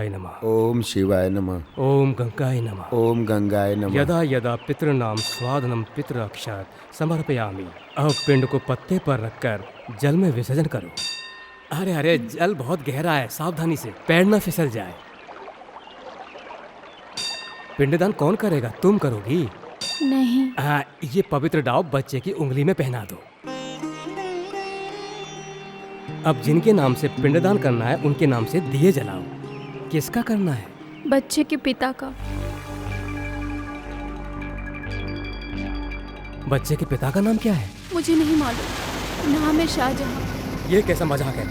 शिवाय नमः। ओम शिवाय नमः। ओम गंगाय नमः। ओम गंगाय नमः। यदा यदा पितृनाम स्वादनम पितृअक्षात समर्पयामि। अब पिंड को पत्ते पर रखकर जल में विसर्जन करो। अरे अरे, जल बहुत गहरा है, सावधानी से, पैर न फिसल जाए। पिंडदान कौन करेगा? तुम करोगी? नहीं। ये पवित्र डाव बच्चे की उंगली में पहना दो। अब जिनके नाम से पिंडदान करना है उनके नाम से दिए जलाओ। किसका करना है? बच्चे के पिता का। बच्चे के पिता का नाम क्या है? मुझे नहीं मालूम, नाम है शाहजहां। ये कैसा मजाक है?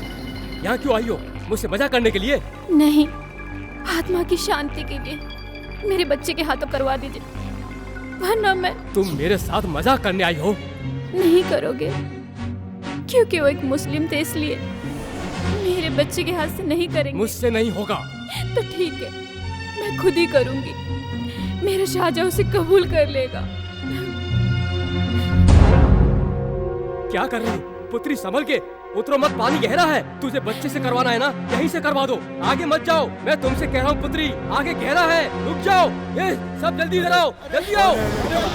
यहाँ क्यों आई हो? मुझसे मजाक करने के लिए? नहीं, आत्मा की शांति के लिए मेरे बच्चे के हाथों करवा दीजिए, वरना मैं। तुम मेरे साथ मजाक करने आई हो? नहीं करोगे? क्योंकि वो एक मुस्लिम थे, इसलिए मेरे बच्चे के हाथ से नहीं करेंगे। मुझसे नहीं होगा। तो ठीक है, मैं खुद ही करूंगी। मेरा शाहजहां उसे कबूल कर लेगा। क्या कर रही? पुत्री संभल के, उतरो मत, पानी गहरा है। तुझे बच्चे से करवाना है ना, यहीं से करवा दो, आगे मत जाओ। मैं तुमसे कह रहा हूँ पुत्री, आगे गहरा है, रुक जाओ। ये सब जल्दी इधर आओ, जल्दी आओ।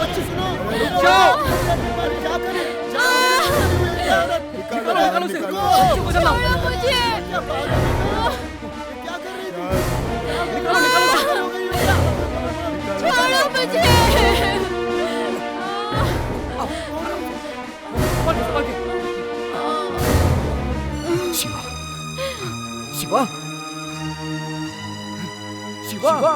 बच्चे सुनो, रुक जाओ। निकालो उसे, बच्चे को जलाओ। छोड़ो मुझे। शिवा, शिवा, शिवा।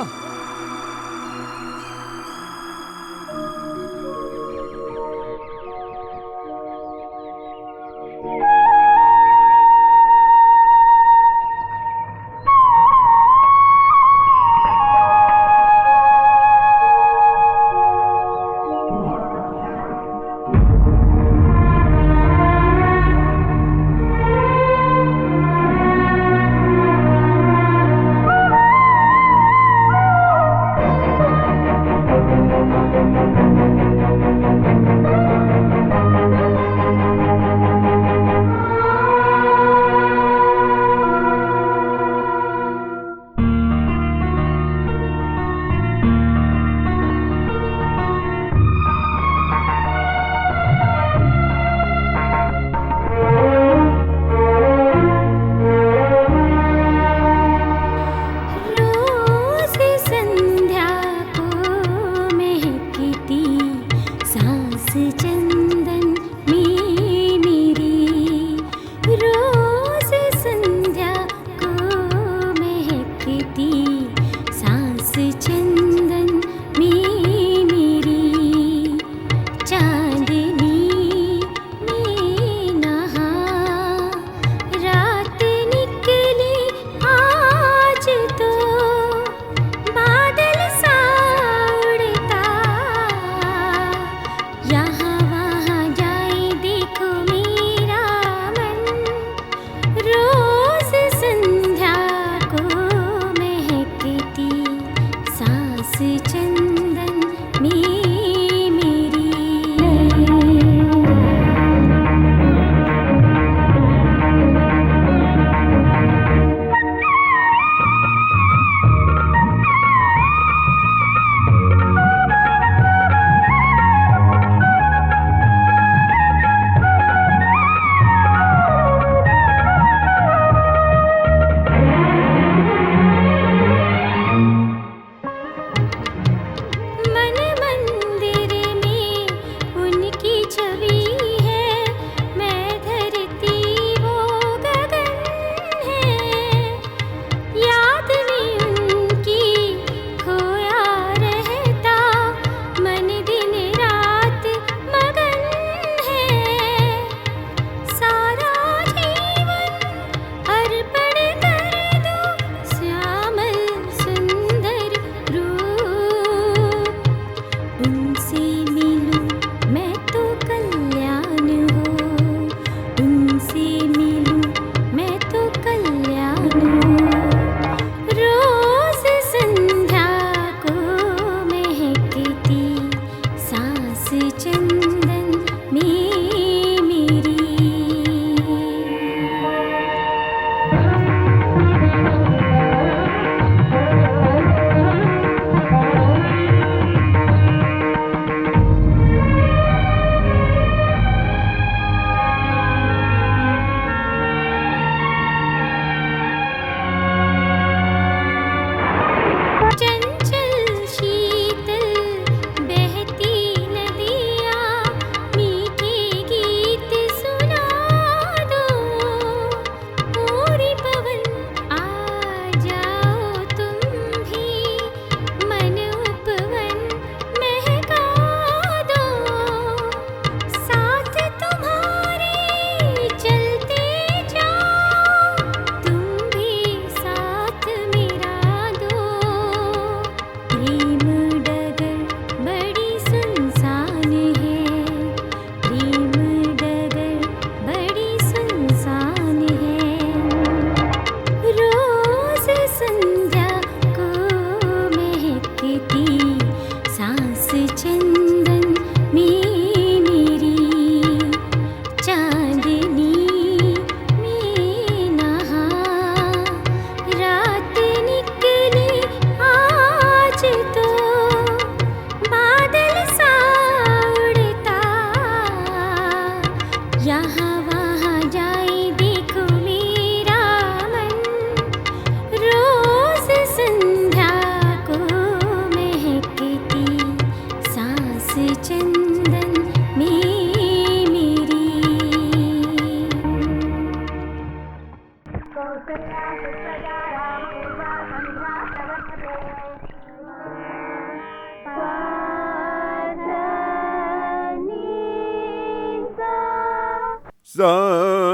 सा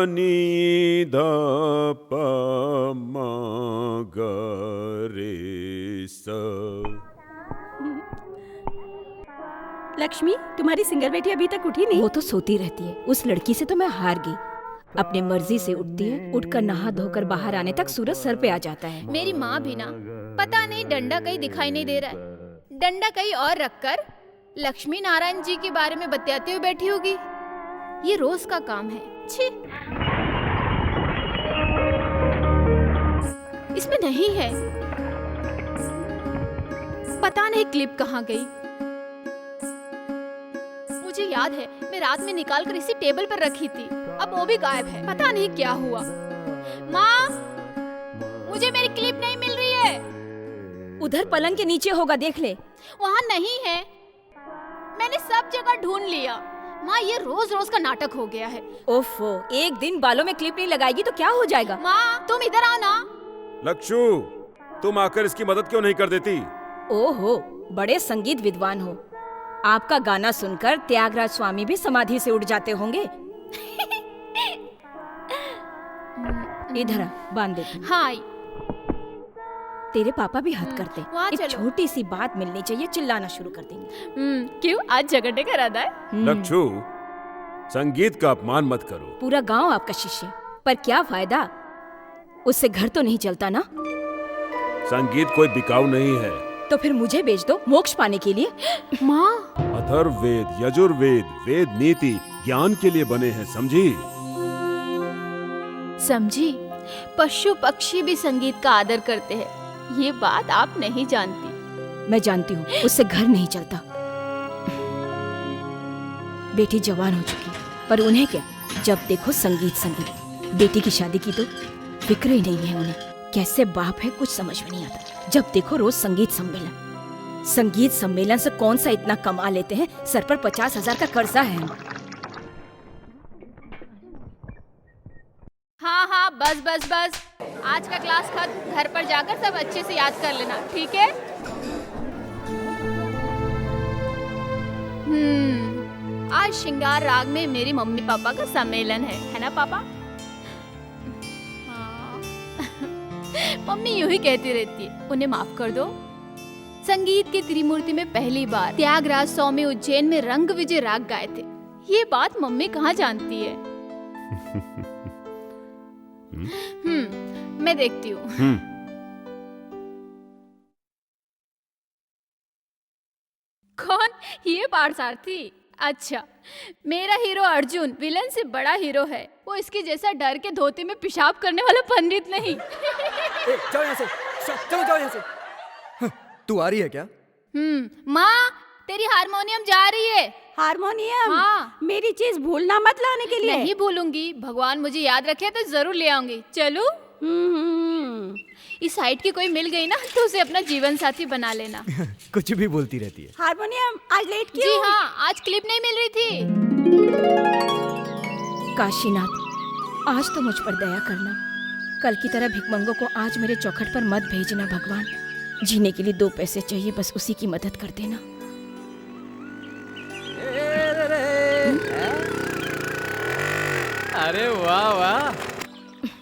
नी धा पा मा गा रे सा। लक्ष्मी, तुम्हारी सिंगर बेटी अभी तक उठी नहीं? वो तो सोती रहती है। उस लड़की से तो मैं हार गई। अपने मर्जी से उठती है, उठकर नहा धोकर बाहर आने तक सूरज सर पे आ जाता है। मेरी माँ भी ना, पता नहीं डंडा कहीं दिखाई नहीं दे रहा है, डंडा कहीं और रखकर लक्ष्मी नारायण जी के बारे में बतियाते हुए बैठी होगी। ये रोज का काम है। छी, इसमें नहीं है। पता नहीं क्लिप कहाँ गई। मुझे याद है मैं रात में निकाल कर इसी टेबल पर रखी थी, अब वो भी गायब है। पता नहीं क्या हुआ। माँ, मुझे मेरी क्लिप नहीं मिल रही है। उधर पलंग के नीचे होगा, देख ले। वहाँ नहीं है, मैंने सब जगह ढूंढ लिया। माँ, ये रोज रोज का नाटक हो गया है। ओफो, एक दिन बालों में क्लिप नहीं लगाएगी तो क्या हो जाएगा? माँ, तुम इधर आओ ना। लक्षु, तुम आकर इसकी मदद क्यों नहीं कर देती? ओहो, बड़े संगीत विद्वान हो। आपका गाना सुनकर त्यागराज स्वामी भी समाधि से उठ जाते होंगे। इधर आ, बांध देती हूँ। हाँ, तेरे पापा भी हद करते। वहाँ एक चलो। छोटी सी बात मिलनी चाहिए, चिल्लाना शुरू कर देंगे। क्यों, आज झगड़ने का इरादा है? लक्षु, संगीत का अपमान मत करो। पूरा गांव आपका शिष्य, पर क्या फायदा? उससे घर तो नहीं चलता ना। संगीत कोई बिकाऊ नहीं है। तो फिर मुझे बेच दो मोक्ष पाने के लिए। माँ, अथर्ववेद, यजुर्वेद, वेद नीति ज्ञान के लिए बने हैं, समझी? समझी? पशु पक्षी भी संगीत का आदर करते हैं, ये बात आप नहीं जानती। मैं जानती हूँ, उससे घर नहीं चलता। बेटी जवान हो चुकी, पर उन्हें क्या, जब देखो संगीत संगीत। बेटी की शादी की तो फिक्र ही नहीं है उन्हें। कैसे बाप है कुछ समझ में नहीं आता। जब देखो रोज संगीत सम्मेलन। संगीत सम्मेलन से कौन सा इतना कमा लेते हैं? सर पर 50,000 का कर्जा है। हाँ हाँ, बस बस बस, आज का क्लास खत्म। घर पर जाकर सब अच्छे से याद कर लेना, ठीक है? आज श्रृंगार राग में मेरी मम्मी पापा का सम्मेलन है ना पापा? हाँ। मम्मी यूं ही कहती रहती है, उन्हें माफ कर दो। संगीत की त्रिमूर्ति में पहली बार त्यागराज स्वामी उज्जैन में रंग विजय राग गाए थे। ये बात मम्मी कहाँ जानती है? मैं देखती हूँ। कौन? ये पार्थसारथी? अच्छा, मेरा हीरो अर्जुन विलन से बड़ा हीरो है। वो इसके जैसा डर के धोती में पेशाब करने वाला पंडित नहीं। जाओ यहाँ से, चलो जाओ यहाँ से। तू आ रही है क्या? माँ, तेरी हारमोनियम जा रही है। हारमोनियम? हाँ। मेरी चीज भूलना मत लाने के लिए। नहीं भूलूंगी, भगवान मुझे याद रखे तो जरूर ले आऊंगी। चलूं? इस साइड की कोई मिल गई ना तो उसे अपना जीवन साथी बना लेना। कुछ भी बोलती रहती है। हारमोनियम, आज लेट क्यों? जी हाँ, आज क्लिप नहीं मिल रही थी। काशीनाथ, आज तो मुझ पर दया करना। कल की तरह भिखमंगों को आज मेरे चौखट पर मत भेजना भगवान। जीने के लिए 2 पैसे चाहिए, बस उसी की मदद कर देना। अरे वाह वाह,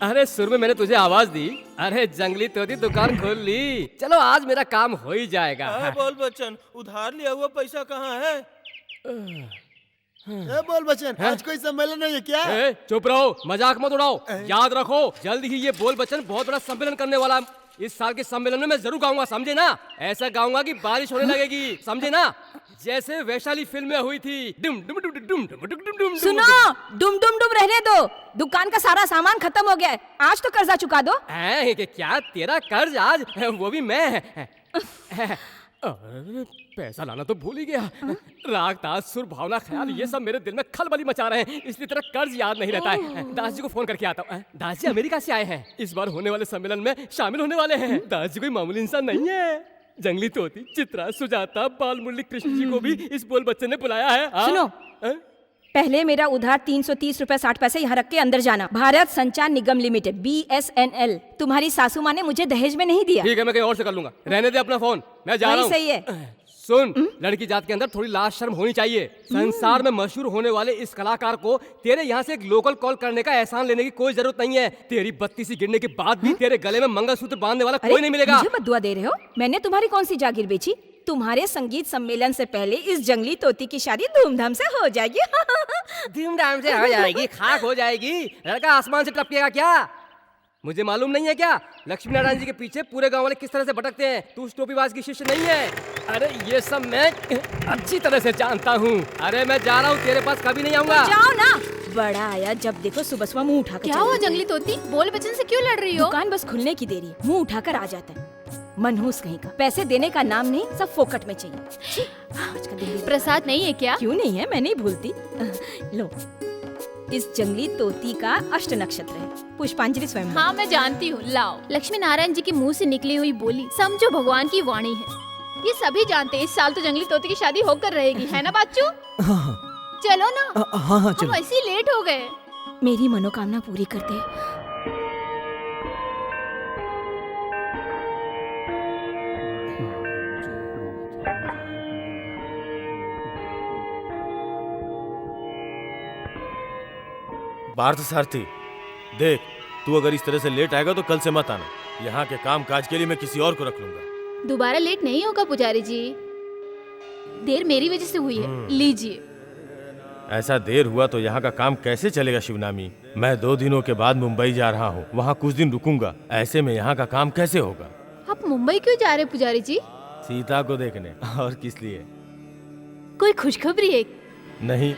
अरे सुर में मैंने तुझे आवाज दी। अरे जंगली तोती दुकान खोल ली। चलो आज मेरा काम हो ही जाएगा। बोल बच्चन, उधार लिया हुआ पैसा कहाँ है? बोल बच्चन, आज कोई सम्मेलन नहीं है क्या? चुप रहो, मजाक मत उड़ाओ। याद रखो, जल्द ही ये बोल बच्चन बहुत बड़ा सम्मेलन करने वाला है। इस साल के सम्मेलन में मैं जरूर गाऊंगा, समझे ना? ऐसा गाऊंगा कि बारिश होने लगेगी, समझे ना? जैसे वैशाली फिल्म में हुई थी। डुम डुम डुम डुम डुम डुम डुम डुम। सुनो, डुम डुम डुम रहने दो। दुकान का सारा सामान खत्म हो गया है। आज तो कर्जा चुका दो। क्या तेरा कर्ज आज? वो भी मैं। पैसा लाना तो भूल ही गया। राग ताज सुर भावना ख्याल ये सब मेरे दिल में खलबली मचा रहे हैं, इसलिए तेरा कर्ज याद नहीं रहता है। दास जी को फोन करके आता हूँ। दास जी अमेरिका से आए हैं, इस बार होने वाले सम्मेलन में शामिल होने वाले हैं। दास जी कोई मामूली इंसान नहीं है। जंगली तोती, चित्रा, सुजाता, बाल मुरली कृष्ण जी को भी इस बोल बच्चन ने बुलाया है। सुनो, पहले मेरा उधार 330 रुपए 60 पैसे यहाँ रख के अंदर जाना। भारत संचार निगम लिमिटेड, BSNL। तुम्हारी सासू माँ ने मुझे दहेज में नहीं दिया। ठीक है, मैं कहीं और से कर लूंगा। रहने दे अपना फोन, मैं जा रहा हूँ। सही है। सुन, लड़की जात के अंदर थोड़ी लाज शर्म होनी चाहिए। संसार में मशहूर होने वाले इस कलाकार को तेरे यहाँ से एक लोकल कॉल करने का एहसान लेने की कोई जरूरत नहीं है। तेरी बत्ती सी गिरने के बाद भी तेरे गले में मंगलसूत्र बांधने वाला कोई नहीं मिलेगा। मुझे मत दुआ दे रहे हो? मैंने तुम्हारी कौन सी जागीर बेची? तुम्हारे संगीत सम्मेलन से पहले इस जंगली तोती की शादी धूमधाम से हो जाएगी। धूमधाम से हो जाएगी, खाक हो जाएगी। लड़का आसमान से टपकेगा क्या? मुझे मालूम नहीं है क्या लक्ष्मी नारायण जी के पीछे पूरे गांव वाले किस तरह से भटकते हैं? तू उस टोपीबाज की शिष्य नहीं है। अरे ये सब मैं अच्छी तरह से जानता हूँ। अरे मैं जा रहा हूँ, तेरे पास कभी नहीं आऊंगा। जाओ ना। बड़ा आया जब देखो सुबह सुबह मुंह उठाकर। क्या हुआ जंगली तोती, बोल बचन से क्यों लड़ रही हो? दुकान बस खुलने की देरी है, मुंह उठाकर आ जाता है। मनहूस कहीं का, पैसे देने का नाम नहीं, सब फोकट में चाहिए। आज का दिन प्रसाद नहीं है क्या? क्यों नहीं है, मैं नहीं भूलती। लो, इस जंगली तोती का अष्ट नक्षत्र है, पुष्पांजलि स्वयं। हाँ मैं जानती हूँ, लाओ। लक्ष्मी नारायण जी के मुंह से निकली हुई बोली समझो भगवान की वाणी है। ये सभी जानते हैं इस साल तो जंगली तोती की शादी होकर रहेगी, है ना बाचू? हाँ चलो ना। हाँ हम चलो। ऐसे ही लेट हो गए। मेरी मनोकामना पूरी करते हैं। पार्थ सारथी, देख तू अगर इस तरह से लेट आएगा तो कल से मत आना। यहाँ के काम काज के लिए मैं किसी और को रख लूंगा। दोबारा लेट नहीं होगा पुजारी जी, देर मेरी वजह से हुई है, लीजिए। ऐसा देर हुआ तो यहाँ का काम कैसे चलेगा शिवनामी? मैं 2 दिनों के बाद मुंबई जा रहा हूँ, वहाँ कुछ दिन रुकूंगा। ऐसे में यहाँ का काम कैसे होगा? आप मुंबई क्यों जा रहे पुजारी जी? सीता को देखने। और किस लिए? कोई खुशखबरी है? नहीं,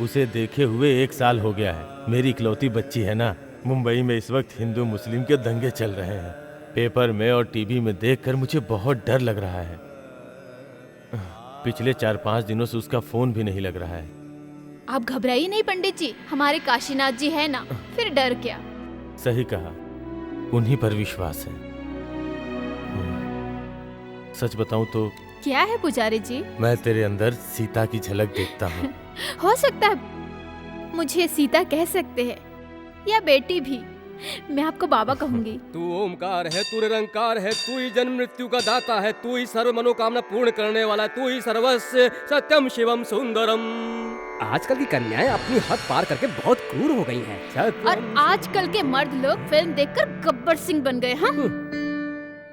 उसे देखे हुए 1 साल हो गया है। मेरी इकलौती बच्ची है ना। मुंबई में इस वक्त हिंदू मुस्लिम के दंगे चल रहे हैं। पेपर में और टीवी में देखकर मुझे बहुत डर लग रहा है। पिछले 4-5 दिनों से उसका फोन भी नहीं लग रहा है। आप घबराइए नहीं पंडित जी, हमारे काशीनाथ जी है ना, फिर डर क्या। सही कहा, उन्हीं पर विश्वास है। सच बताऊं तो क्या है पुजारी जी? मैं तेरे अंदर सीता की झलक देखता हूँ। हो सकता है मुझे सीता कह सकते हैं या बेटी भी, मैं आपको बाबा कहूंगी। तू ओमकार है, तू निरंकार है, तू ही जन्म मृत्यु का दाता है, तू ही सर्व मनोकामना पूर्ण करने वाला, तू ही सर्वस्व सत्यम शिवम सुंदरम। आजकल की कन्याएं अपनी हद पार करके बहुत क्रूर हो गई हैं। और आजकल के मर्द लोग फिल्म देखकर गब्बर सिंह बन गए। हाँ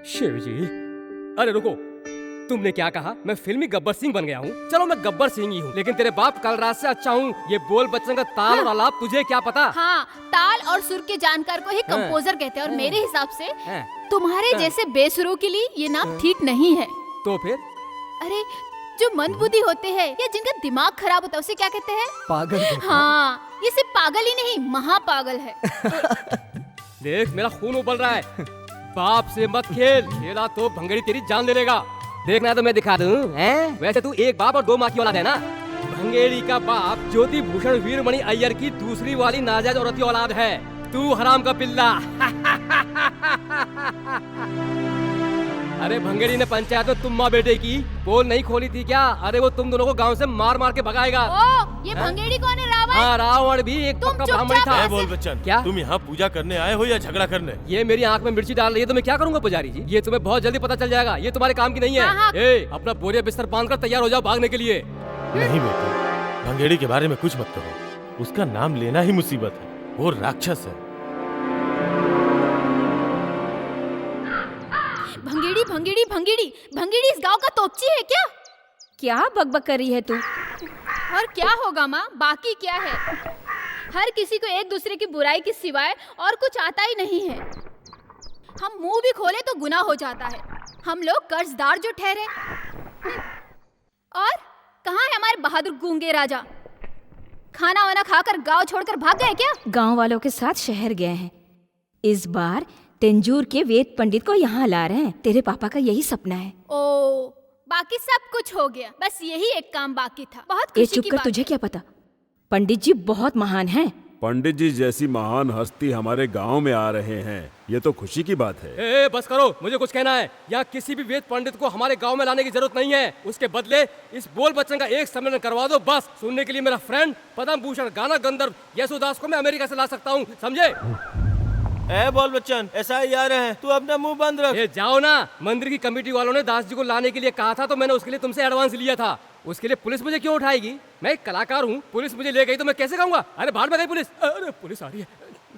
शिव जी, अरे रुको, तुमने क्या कहा? मैं फिल्मी गब्बर सिंह बन गया हूँ? चलो मैं गब्बर सिंह ही हूँ, लेकिन तेरे बाप कल रात से अच्छा हूँ। ये बोल बच्चन का ताल और आलाप तुझे क्या पता? हाँ, ताल और सुर के जानकार को ही कंपोजर कहते हैं, और मेरे हिसाब से तुम्हारे जैसे बेसुरों के लिए ये नाम ठीक नहीं है। तो फिर? अरे जो मंदबुद्धि होते हैं या जिनका दिमाग खराब होता है उसे क्या कहते हैं? पागल। हाँ, ये सिर्फ पागल ही नहीं, महापागल है। देख मेरा खून उबल रहा है। बाप से मत खेल, खेला तो भंगड़ी तेरी जान ले लेगा। देखना है तो मैं दिखा दूं, हैं? वैसे तू एक बाप और 2 माँ की औलाद है ना। भंगेड़ी का बाप ज्योति भूषण वीरमणि अय्यर की दूसरी वाली नाजायज औरत की औलाद है। तू हराम का पिल्ला। अरे भंगेड़ी ने पंचायत में तुम माँ बेटे की पोल नहीं खोली थी क्या? अरे वो तुम दोनों को गांव से मार मार के भगाएगा। ओ, ये भंगेड़ी कौन है? रावण? हाँ, रावण भी एक तुम पक्का चुपचाप ब्राह्मण था। ऐसे- बोल बच्चन, क्या? तुम यहाँ पूजा करने आए हो या झगड़ा करने? ये मेरी आंख में मिर्ची डाल रही है तो मैं क्या करूंगा पुजारी जी? ये तुम्हें बहुत जल्दी पता चल जाएगा, ये तुम्हारे काम की नहीं है। हाँ। ए, अपना बोरिया बिस्तर बांधकर तैयार हो जाओ भागने के लिए। नहीं बेटे, भंगेड़ी के बारे में कुछ मत कहो। उसका नाम लेना ही मुसीबत है। वो राक्षस है। भंगेड़ी भंगेड़ी भंगेड़ी भंगेड़ी इस गांव का तोपची है क्या? क्या बकबक कर रही है तू? और क्या होगा माँ, बाकी क्या है? हर किसी को एक दूसरे की बुराई के सिवाय और कुछ आता ही नहीं है। हम मुंह भी खोले तो गुनाह हो जाता है। हम लोग कर्जदार जो ठहरे। और कहाँ है हमारे बहादुर गूंगे राजा? खाना वाना खाकर गांव छोड़कर भाग गए क्या? गांव वालों के साथ शहर गए हैं। इस बार तेंजूर के वेद पंडित को यहाँ ला रहे हैं। तेरे पापा का यही सपना है। ओ, बाकी सब कुछ हो गया, बस यही एक काम बाकी था। बहुत ये खुशी चुप की कर, बात। तुझे क्या पता? पंडित जी बहुत महान हैं। पंडित जी जैसी महान हस्ती हमारे गांव में आ रहे हैं, ये तो खुशी की बात है। ए, बस करो, मुझे कुछ कहना है। यहाँ किसी भी वेद पंडित को हमारे गांव में लाने की जरूरत नहीं है। उसके बदले इस बोल बच्चन का एक सम्मेलन करवा दो बस। सुनने के लिए मेरा फ्रेंड पद्म भूषण गाना गंधर्व यशोदास को मैं अमेरिका से ला सकता हूँ, समझे? ए बोल बच्चन, SI आ रहे हैं, तू अपना मुंह बंद रख। ये जाओ ना, मंदिर की कमेटी वालों ने दास जी को लाने के लिए कहा था, तो मैंने उसके लिए तुमसे एडवांस लिया था। उसके लिए पुलिस मुझे क्यों उठाएगी? मैं एक कलाकार हूँ, पुलिस मुझे ले गई तो मैं कैसे गाऊंगा? अरे बाहर में गई पुलिस। अरे पुलिस आ रही है,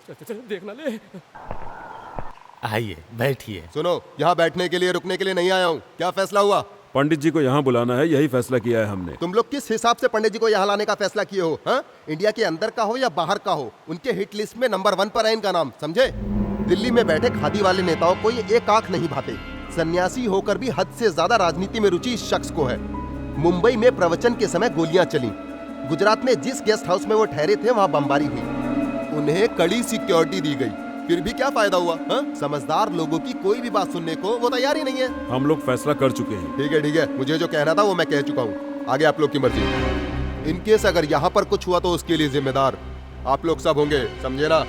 चल चल देखना ले। आइए बैठिए। सुनो, यहाँ बैठने के लिए रुकने के लिए नहीं आया हूँ। क्या फैसला हुआ? पंडित जी को यहाँ बुलाना है, यही फैसला किया है हमने। तुम लोग किस हिसाब से पंडित जी को यहाँ लाने का फैसला किए हो? हाँ? इंडिया के अंदर का हो या बाहर का हो, उनके हिट लिस्ट में नंबर 1 पर है इनका नाम, समझे? दिल्ली में बैठे खादी वाले नेताओं को ये एक आंख नहीं भाते। सन्यासी होकर भी हद से ज्यादा राजनीति में रुचि इस शख्स को है। मुंबई में प्रवचन के समय गोलियां चली। गुजरात में जिस गेस्ट हाउस में वो ठहरे थे वहाँ बमबारी हुई। उन्हें कड़ी सिक्योरिटी दी गई, फिर भी क्या फायदा हुआ? हाँ? समझदार लोगों की कोई भी बात सुनने को वो तैयार ही नहीं है। हम लोग फैसला कर चुके हैं। ठीक है, मुझे जो कहना था वो मैं कह चुका हूँ। आगे आप लोग की मर्जी। इन केस अगर यहाँ पर कुछ हुआ तो उसके लिए जिम्मेदार आप लोग सब होंगे, समझे ना?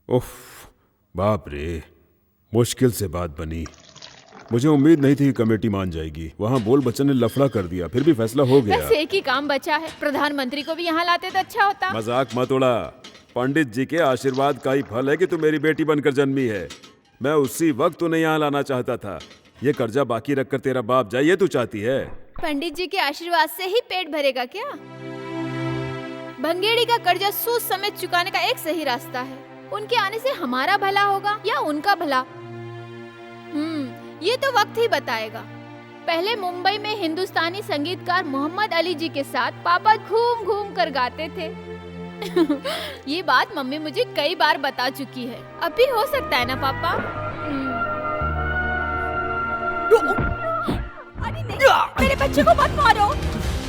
उफ, बाप रे, मुश्किल से बात बनी। मुझे उम्मीद नहीं थी कि कमेटी मान जाएगी। वहाँ बोल बच्चन ने लफड़ा कर दिया, फिर भी फैसला हो गया। बस एक ही काम बचा है, प्रधानमंत्री को भी यहाँ लाते तो अच्छा होता। मजाक मत उड़ा। पंडित जी के आशीर्वाद का ही फल है कि तू मेरी बेटी बनकर जन्मी है। मैं उसी वक्त उन्हें यहाँ लाना चाहता था। ये कर्जा बाकी रखकर तेरा बाप जाए, ये तू चाहती है? पंडित जी के आशीर्वाद से ही पेट भरेगा क्या? भंगेड़ी का कर्जा सूद समेत चुकाने का एक सही रास्ता है। उनके आने से हमारा भला होगा या उनका भला, ये तो वक्त ही बताएगा। पहले मुंबई में हिंदुस्तानी संगीतकार मोहम्मद अली जी के साथ पापा घूम घूम कर गाते थे। ये बात मम्मी मुझे कई बार बता चुकी है। अब भी हो सकता है ना पापा? अरे नहीं, मेरे बच्चे को मत मारो,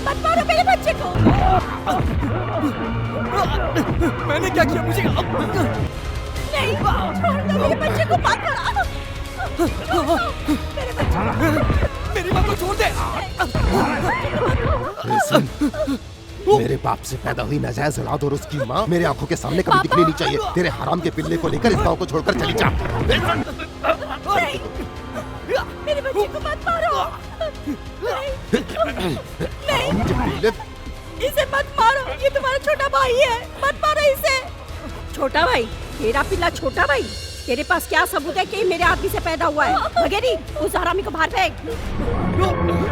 मत मारो मेरे बच्चे को। मैंने क्या किया? मुझे नहीं, छोड़ दो मेरे बच्चे को, मत मारो। मेरी माँ को छोड़ दे। मेरे बाप से पैदा हुई नाजायज औलाद और उसकी माँ मेरे आंखों के सामने कभी दिखनी नहीं चाहिए। तेरे हराम के पिल्ले को लेकर इस गांव को छोड़कर चली जा। नहीं, मेरे बच्चे को मत मारो। नहीं, इसे मत मारो, ये तुम्हारा छोटा भाई है, मत मारो इसे। छोटा भाई? तेरा पिल्ला छोटा भाई? तेरे पास क्या सबूत है कि मेरे आदमी से पैदा हुआ है? भगेरी, उस हरामी को बाहर फेंक।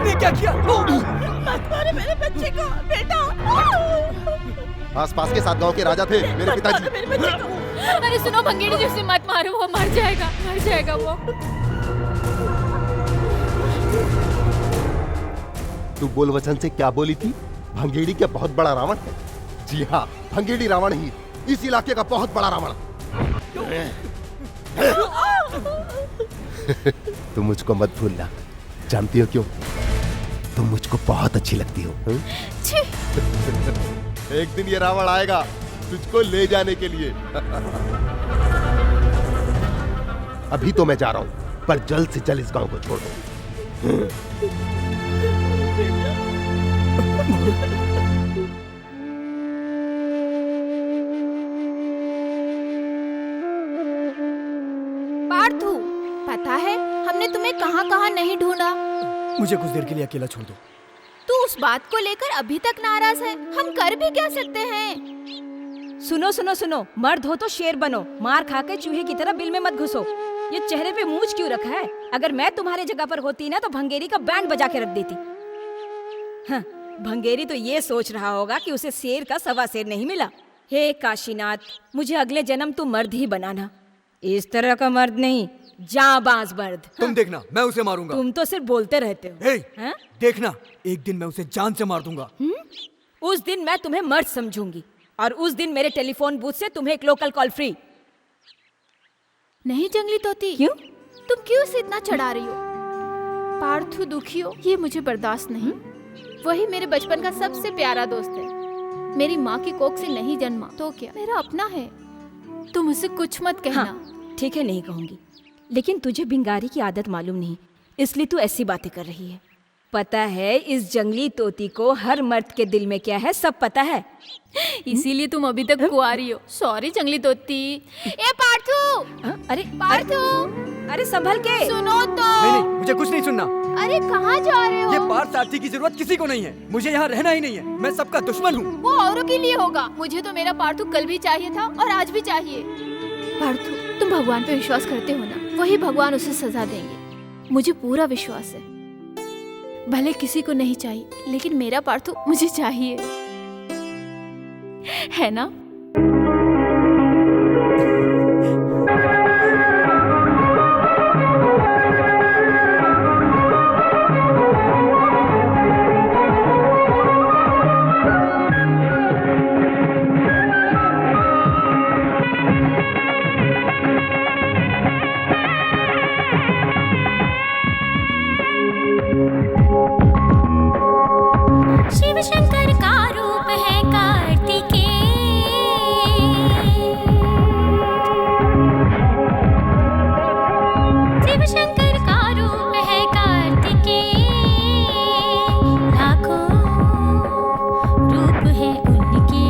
ने क्या किया? मत मारो मेरे बच्चे को, बेटा। आसपास के 7 गांव के राजा थे मेरे पिताजी। मेरे बच्चे को। अरे सुनो भंगेड़ी जी, उसे मत मारो, वो मर जाएगा वो। तू बोल वचन से क्या बोली थी? भंगेड़ी क्या बहुत बड़ा रावण है? जी हाँ, भंगेड़ी रावण ही, इस इलाके का बहुत बड़ा रावण। तुम मुझको मत भूलना। जानती हो क्यों? तुम मुझको बहुत अच्छी लगती हो। एक दिन ये रावण आएगा तुझको ले जाने के लिए। अभी तो मैं जा रहा हूं, पर जल्द से जल्द इस गांव को छोड़ दो। पार्थू, पता है हमने तुम्हें कहां नहीं ढूंढा। मुझे कुछ देर के लिए अकेला छोड़ दो। तू उस बात को लेकर अभी तक नाराज है, हम कर भी क्या सकते हैं? सुनो सुनो सुनो, मर्द हो तो शेर बनो, मार खा के चूहे की तरह बिल में मत घुसो। ये चेहरे पे मूंछ क्यों रखा है? अगर मैं तुम्हारे जगह पर होती ना तो भंगेरी का बैंड बजा के रख देती। हाँ, भंगेरी तो ये सोच रहा होगा कि उसे शेर का सवा शेर नहीं मिला। हे काशीनाथ, मुझे अगले जन्म तू मर्द ही बनाना, इस तरह का मर्द नहीं, जाबाज मर्द। तुम देखना, मैं उसे मारूंगा। तुम तो सिर्फ बोलते रहते हो। हे, देखना, एक दिन मैं उसे जान से मार दूंगा। उस दिन मैं तुम्हें मर्द समझूंगी और उस दिन मेरे टेलीफोन बूथ से तुम्हें एक लोकल कॉल फ्री। नहीं जंगली तोती, क्यों? तुम क्यों उसे इतना चढ़ा रही हो? पार्थू दुखी हो, ये मुझे बर्दाश्त नहीं। वही मेरे बचपन का सबसे प्यारा दोस्त है। मेरी माँ की कोख से नहीं जन्मा तो क्या, मेरा अपना है। तुम उसे कुछ मत कहना। हाँ, ठीक है, नहीं कहूंगी, लेकिन तुझे भिंगारी की आदत मालूम नहीं, इसलिए तू ऐसी बातें कर रही है। पता है इस जंगली तोती को हर मर्द के दिल में क्या है, सब पता है। इसीलिए तुम अभी तक कुंवारी हो। सॉरी जंगली तोती। ए पार्थू, अरे पार्थू, अरे संभल के। सुनो तो। नहीं नहीं, मुझे कुछ नहीं सुनना। अरे कहाँ जा रहे हो? ये पार्थ सारथी की जरूरत किसी को नहीं है। मुझे यहाँ रहना ही नहीं है। मैं सबका दुश्मन हूँ। वो औरों के लिए होगा। मुझे तो मेरा पार्थू कल भी चाहिए था और आज भी चाहिए। पार्थू, तुम भगवान पे विश्वास करते हो ना? वही भगवान उसे सजा देंगे, मुझे पूरा विश्वास है। भले किसी को नहीं चाहिए, लेकिन मेरा पार्थू मुझे चाहिए, है ना? शिव शंकर का रूप है कार्तिकेय। शिव शंकर का रूप है कार्तिकेय। लाखों रूप है उनके,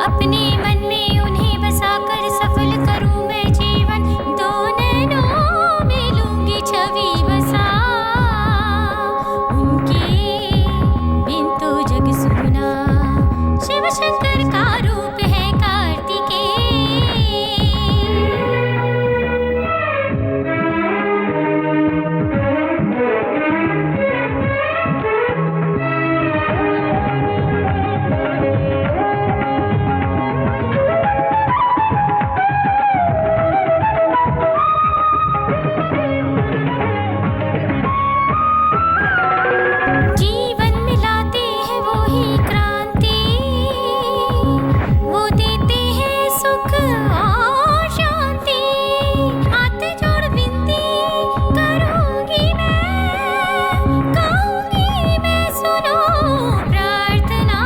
अपने मन में उन्हें बसाकर सफल करूं मैं जीवन। दो नैनों में लूंगी छवि बसा उनके, बिन तो जग सुना। शिव शंकर का रूप है कार्तिकेय। जीवन में लाते हैं वो ही क्रांति, वो देते हैं सुख और शांति। हाथ जोड़ विनती करूंगी मैं, गाऊंगी मैं सुनो प्रार्थना।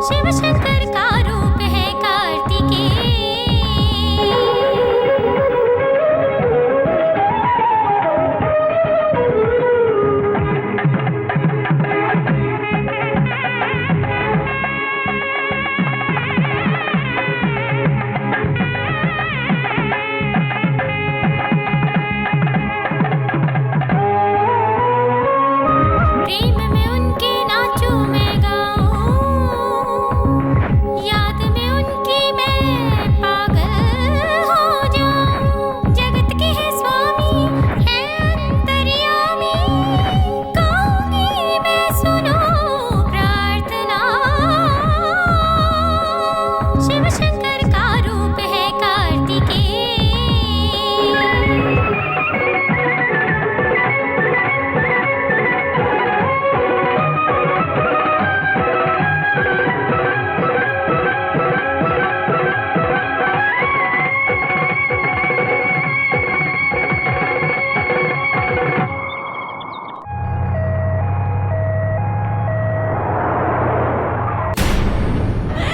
शिव शंकर का रूप है कार्तिकेय। प्रेम में उनके नाचूं मैं गाऊं, याद में उनकी मैं पागल हो जाऊं। जगत के है स्वामी है अंतर्यामी, गाऊंगी मैं सुनो प्रार्थना। शिव शंकर का रूप है कार्तिकेय।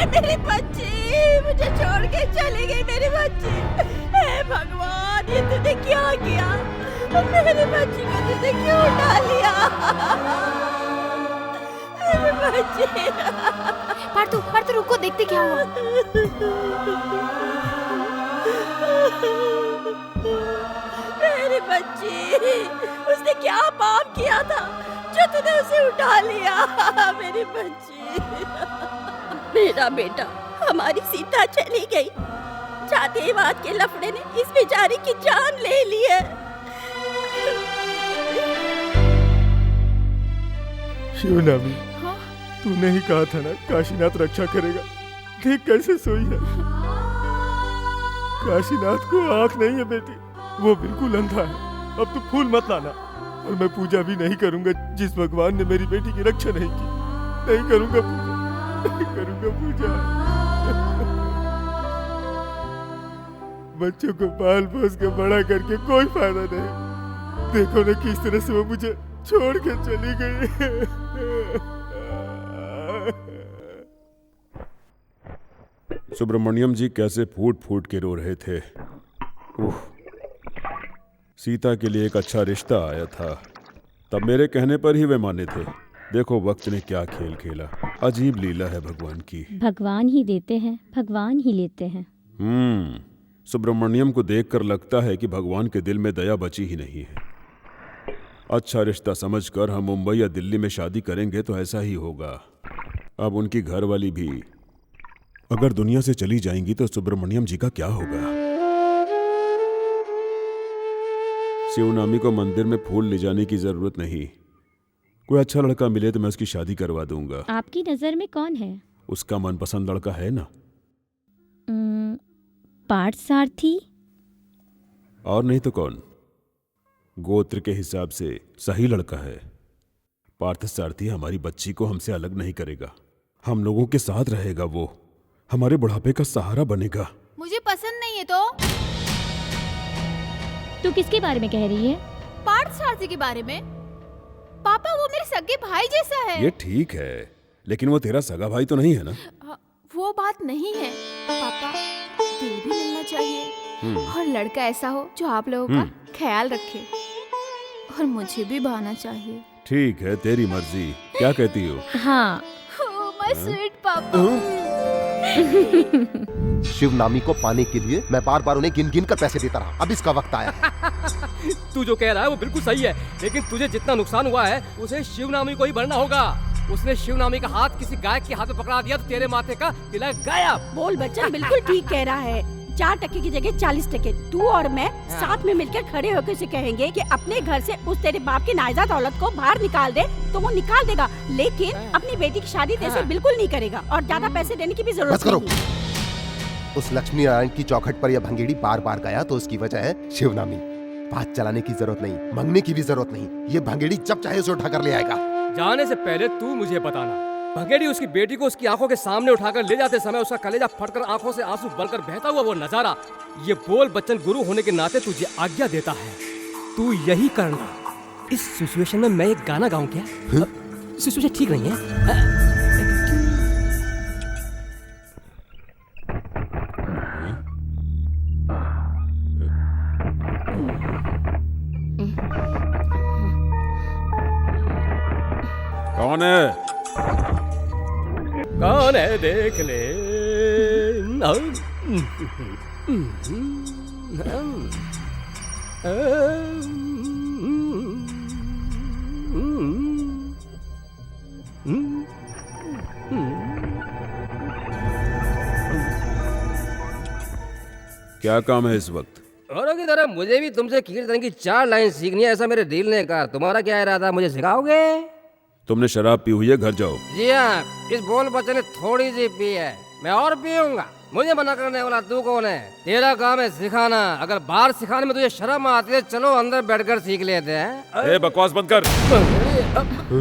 मेरी बच्ची मुझे छोड़ के चली गई। मेरी बच्ची, हे भगवान, ये तूने क्या किया? मेरी बच्ची को तूने क्यों उठा लिया? मेरी बच्ची। पार्थू, पार्थू रुको, देखते क्या हुआ। मेरी बच्ची, उसने क्या पाप किया था जो तूने उसे उठा लिया? मेरी बच्ची, मेरा बेटा, हमारी सीता चली गई। जातिवाद के लफड़े ने इस बेचारी की जान ले ली है। शिवनामी, तूने ही कहा था ना काशीनाथ रक्षा करेगा। देख कैसे सोई है। काशीनाथ को आंख नहीं है बेटी, वो बिल्कुल अंधा है। अब तू फूल मत लाना, और मैं पूजा भी नहीं करूंगा जिस भगवान ने मेरी बेटी की रक्षा नहीं की। नहीं करूंगा पूजा, नहीं करूंगा पूजा। बच्चों को पाल पोस के बड़ा करके कोई फायदा नहीं। देखो ना किस तरह से वो मुझे छोड़ के चली गई। सुब्रमण्यम जी कैसे फूट फूट के रो रहे थे। उफ, सीता के लिए एक अच्छा रिश्ता आया था, तब मेरे कहने पर ही वे माने थे। देखो वक्त ने क्या खेल खेला। अजीब लीला है भगवान की। भगवान ही देते हैं, भगवान ही लेते हैं। सुब्रमण्यम को देखकर लगता है कि भगवान के दिल में दया बची ही नहीं है। अच्छा रिश्ता समझकर हम मुंबई या दिल्ली में शादी करेंगे तो ऐसा ही होगा। अब उनकी घरवाली भी अगर दुनिया से चली जाएंगी तो सुब्रमण्यम जी का क्या होगा? शिवनामी को मंदिर में फूल ले जाने की जरूरत नहीं। कोई अच्छा लड़का मिले तो मैं उसकी शादी करवा दूंगा। आपकी नजर में कौन है? उसका मनपसंद लड़का है ना। पार्थसारथी। और नहीं तो कौन? गोत्र के हिसाब से सही लड़का है। पार्थसारथी हमारी बच्ची को हमसे अलग नहीं करेगा, हम लोगों के साथ रहेगा, वो हमारे बुढ़ापे का सहारा बनेगा। मुझे पसंद नहीं है तो। तू किसके बारे में कह रही है? पार्थसारथी के बारे में। पापा वो मेरे सगे भाई जैसा है। ये ठीक है, लेकिन वो तेरा सगा भाई तो नहीं है ना? वो बात नहीं है पापा, दिल भी मिलना चाहिए और लड़का ऐसा हो जो आप लोगों का ख्याल रखे और मुझे भी भाना चाहिए। ठीक है, तेरी मर्जी। क्या कहती हो? हाँ। माय स्वीट पापा। शिवनामी को पाने के लिए मैं बार बार उन्हें गिन गिन कर पैसे देता रहा। अब इसका वक्त आया। तू जो कह रहा है वो बिल्कुल सही है, लेकिन तुझे जितना नुकसान हुआ है उसे शिवनामी को ही भरना होगा। उसने शिवनामी का हाथ किसी गायक के हाथ में पकड़ा दिया तो तेरे माथे का तिलक गायब। बोल बच्चन बिल्कुल ठीक कह रहा है। 4 टके की जगह 40 टके तू और मैं साथ में मिलकर खड़े होकर उसे कहेंगे कि अपने घर से उस तेरे बाप की नाजायज औलाद को बाहर निकाल दे, तो वो निकाल देगा, लेकिन अपनी बेटी की शादी तेरे से बिल्कुल नहीं करेगा और ज्यादा पैसे देने की भी जरूरत नहीं। उस लक्ष्मी नारायण की चौखट पर यह भंगेड़ी बार बार गया तो उसकी वजह है शिवनामी। बात चलाने की जरूरत नहीं, मांगने की भी जरूरत नहीं। ये भंगेड़ी जब चाहे उसे उठा कर ले आएगा। जाने से पहले तू मुझे बताना, भंगेड़ी उसकी बेटी को उसकी आंखों के सामने उठाकर ले जाते समय उसका कलेजा फटकर आंखों से आंसू बनकर बहता हुआ वो नजारा, ये बोल बच्चन गुरु होने के नाते तुझे आज्ञा देता है, तू यही करना। इस सिचुएशन में मैं एक गाना गाऊं क्या? सिचुएशन ठीक नहीं है। कौन है? कौन है देख ले। क्या काम है इस वक्त? औरों की तरह मुझे भी तुमसे कीर्तन की 4 लाइन सीखनी है, ऐसा मेरे दिल ने कहा। तुम्हारा क्या इरादा, मुझे सिखाओगे? तुमने शराब पी हुई है, घर जाओ। जी हाँ, इस बोल बच्चन ने थोड़ी सी पी है, मैं और पीऊंगा। मुझे मना करने वाला तू कौन है? तेरा काम है सिखाना। अगर बाहर सिखाने में तुझे शर्म आती है, चलो अंदर बैठकर सीख लेते हैं। ए, बकवास बंद कर।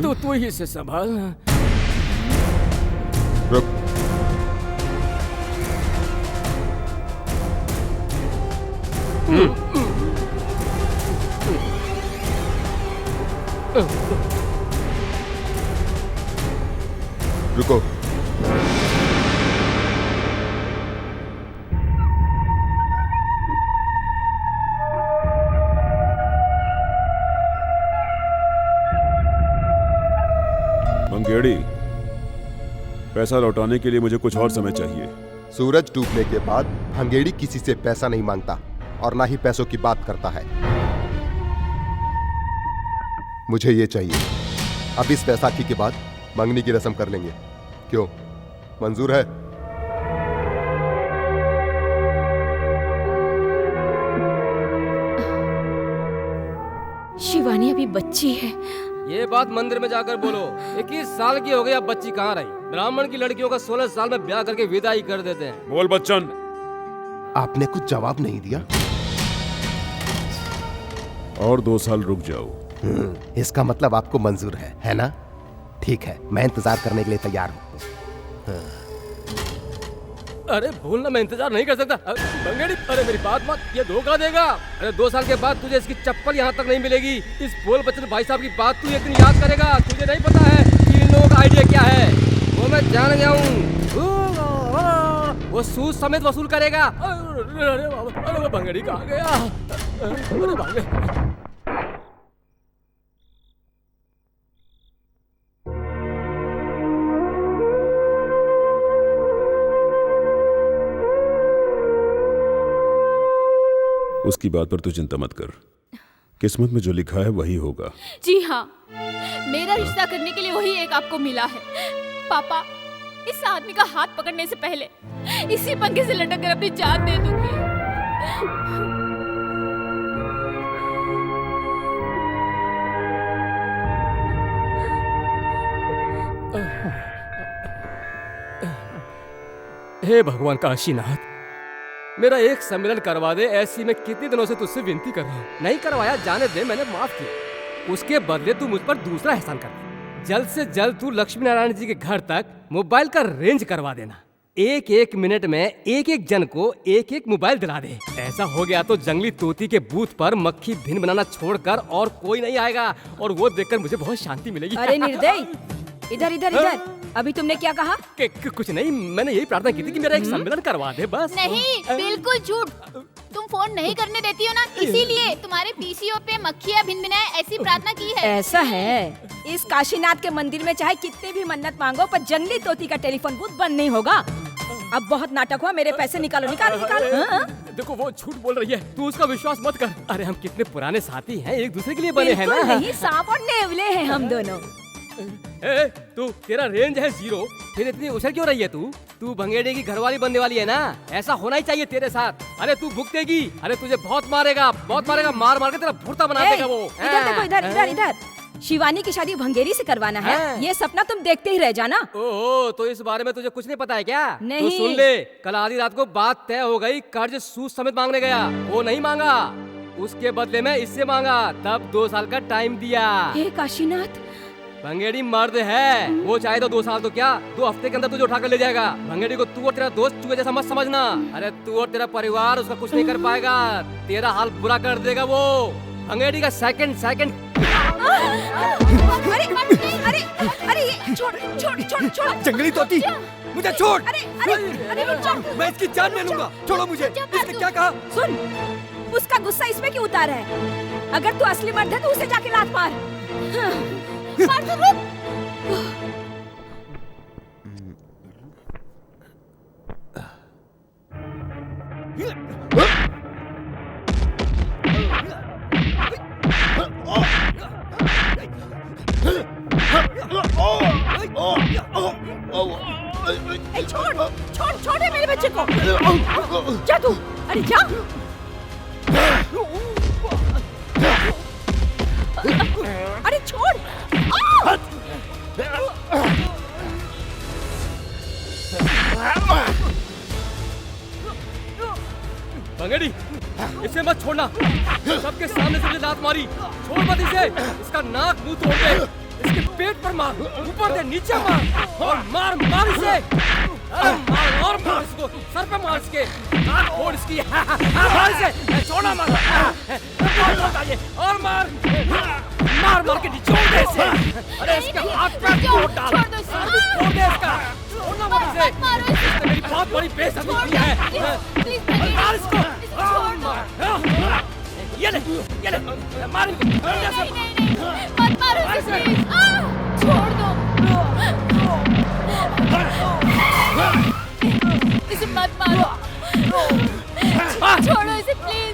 तू ही से संभाल। रुक। रुको। मंगेड़ी, पैसा लौटाने के लिए मुझे कुछ और समय चाहिए। सूरज डूबने के बाद भंगेड़ी किसी से पैसा नहीं मांगता और ना ही पैसों की बात करता है। मुझे ये चाहिए। अब इस बैसाखी के बाद मंगनी की रस्म कर लेंगे। क्यों, मंजूर है? शिवानी अभी बच्ची है। ये बात मंदिर में जाकर बोलो। 21 साल की हो गई, अब बच्ची कहाँ रही? ब्राह्मण की लड़कियों का 16 साल में ब्याह करके विदाई कर देते हैं। बोल बच्चन। आपने कुछ जवाब नहीं दिया। और 2 साल रुक जाओ। इसका मतलब आपको मंजूर है ना? ठीक है, मैं इंतजार करने के लिए तैयार हूँ। अरे भूलना, मैं इंतजार नहीं कर सकता। भंगेड़ी, अरे मेरी बात मत, ये धोखा देगा। अरे 2 साल के बाद तुझे इसकी चप्पल यहाँ तक नहीं मिलेगी। इस बोल बच्चन भाई साहब की बात तू एक दिन याद करेगा। तुझे नहीं पता है कि इन लोगों का आइडिया क्या है। वो मैं जान गया हूँ, वो सूद समेत वसूल करेगा। अरे वो भंगेड़ी कहाँ गया? अरे भागे। उसकी बात पर तू चिंता मत कर, किस्मत में जो लिखा है वही होगा। जी हाँ, मेरा रिश्ता करने के लिए वही एक आपको मिला है। पापा, इस आदमी का हाथ पकड़ने से पहले इसी पंखे से लटक कर अपनी जान दे दूंगी। हे भगवान काशीनाथ, मेरा एक सम्मेलन करवा दे। ऐसी मैं कितने दिनों से तुझसे विनती कर रहा हूँ, नहीं करवाया, जाने दे, मैंने माफ किया। उसके बदले तू मुझ पर दूसरा एहसान कर दे। जल्द से जल्द तू लक्ष्मी नारायण जी के घर तक मोबाइल का रेंज करवा देना। एक एक मिनट में एक एक जन को एक एक मोबाइल दिला दे। ऐसा हो गया तो जंगली तोती के बूथ पर मक्खी भिन बनाना छोड़कर और कोई नहीं आएगा, और वो देखकर मुझे बहुत शांति मिलेगी। अरे निर्दयी, इधर इधर इधर, अभी तुमने क्या कहा? कुछ नहीं, मैंने यही प्रार्थना की थी कि मेरा एक सम्मेलन करवा दे बस। नहीं, बिल्कुल झूठ। तुम फोन नहीं करने देती हो ना, इसीलिए तुम्हारे पीसीओ पे मक्खियाँ भिनभिनाए ऐसी प्रार्थना की है। ऐसा है, इस काशीनाथ के मंदिर में चाहे कितनी भी मन्नत मांगो पर जंगली तोती का टेलीफोन बूथ बंद नहीं होगा। अब बहुत नाटक हुआ, मेरे पैसे निकालो निकालो निकालो। हाँ? देखो वो झूठ बोल रही है, तू उसका विश्वास मत कर। अरे हम कितने पुराने साथी हैं, एक दूसरे के लिए बने हैं ना। नहीं, सांप और नेवले हैं हम दोनों। तू, तेरा रेंज है 0, फिर इतनी उछल क्यों रही है तू भंगेड़े की घरवाली बनने वाली है ना। ऐसा होना ही चाहिए तेरे साथ। अरे तू भुगतेगी, अरे तुझे बहुत मारेगा, मार मार के तेरा भुर्ता बना देगा वो। इधर देखो, इधर इधर इधर। शिवानी की शादी भंगेरी से करवाना है, ये सपना तुम देखते ही रह जाना। ओहो, तो इस बारे में तुझे कुछ नहीं पता है क्या? नहीं। तू सुन ले, कल आधी रात को बात तय हो गई, कर्ज सूद समेत मांगने गया, वो नहीं मांगा, उसके बदले में इससे मांगा, तब 2 साल का टाइम दिया। हे काशीनाथ, भंगेड़ी मर्द है, वो चाहे तो 2 साल तो क्या 2 हफ्ते के अंदर तुझे उठा कर ले जाएगा। भंगेड़ी को तू और तेरा दोस्त चूहे जैसा मत समझना। अरे तू और तेरा परिवार उसका कुछ नहीं कर पाएगा, तेरा हाल बुरा कर देगा वो। भंगेड़ी का सेकंड अरे अरे छोड़ छोड़ छोड़ छोड़। जंगली तोती, मुझे छोड़। अरे अरे अरे रुक जाओ। मैं इसकी जान ले लूंगा, छोड़ो मुझे। इसने क्या कहा? सुन, उसका गुस्सा इसमें क्यों उतारा है? अगर तू असली मर्द है तो उसे जाके लात मार। मार तो रुक। छोड़ छोड़ छोड़ दे मेरे बच्चे को। जा तू, अरे जा। अरे छोड़। भंगेड़ी, इसे मत छोड़ना, सबके सामने से लात मारी, छोड़ मत इसे। इसका नाक मुंह तोड़ दे, इसके पेट पर मार, ऊपर दे, नीचे मार, और मार मार इसे। मार और मार इसको, सर पे मार इसके, नाक फोड़ इसकी। मार इसे, छोड़ना मत, और मार मार मार के निचोड़ दे इसे। अरे इसके हाथ पे तोड़ डाल, सर भी फोड़ दे इसका, छोड़ना मत इसे। इसने मेरी बहुत बड़ी बेइज्जती की है। मार इसको, ये ले मार इनको। नहीं, मत मारो इसे, छोड़ दो इसे, मत मारो, छोड़ो इसे प्लीज,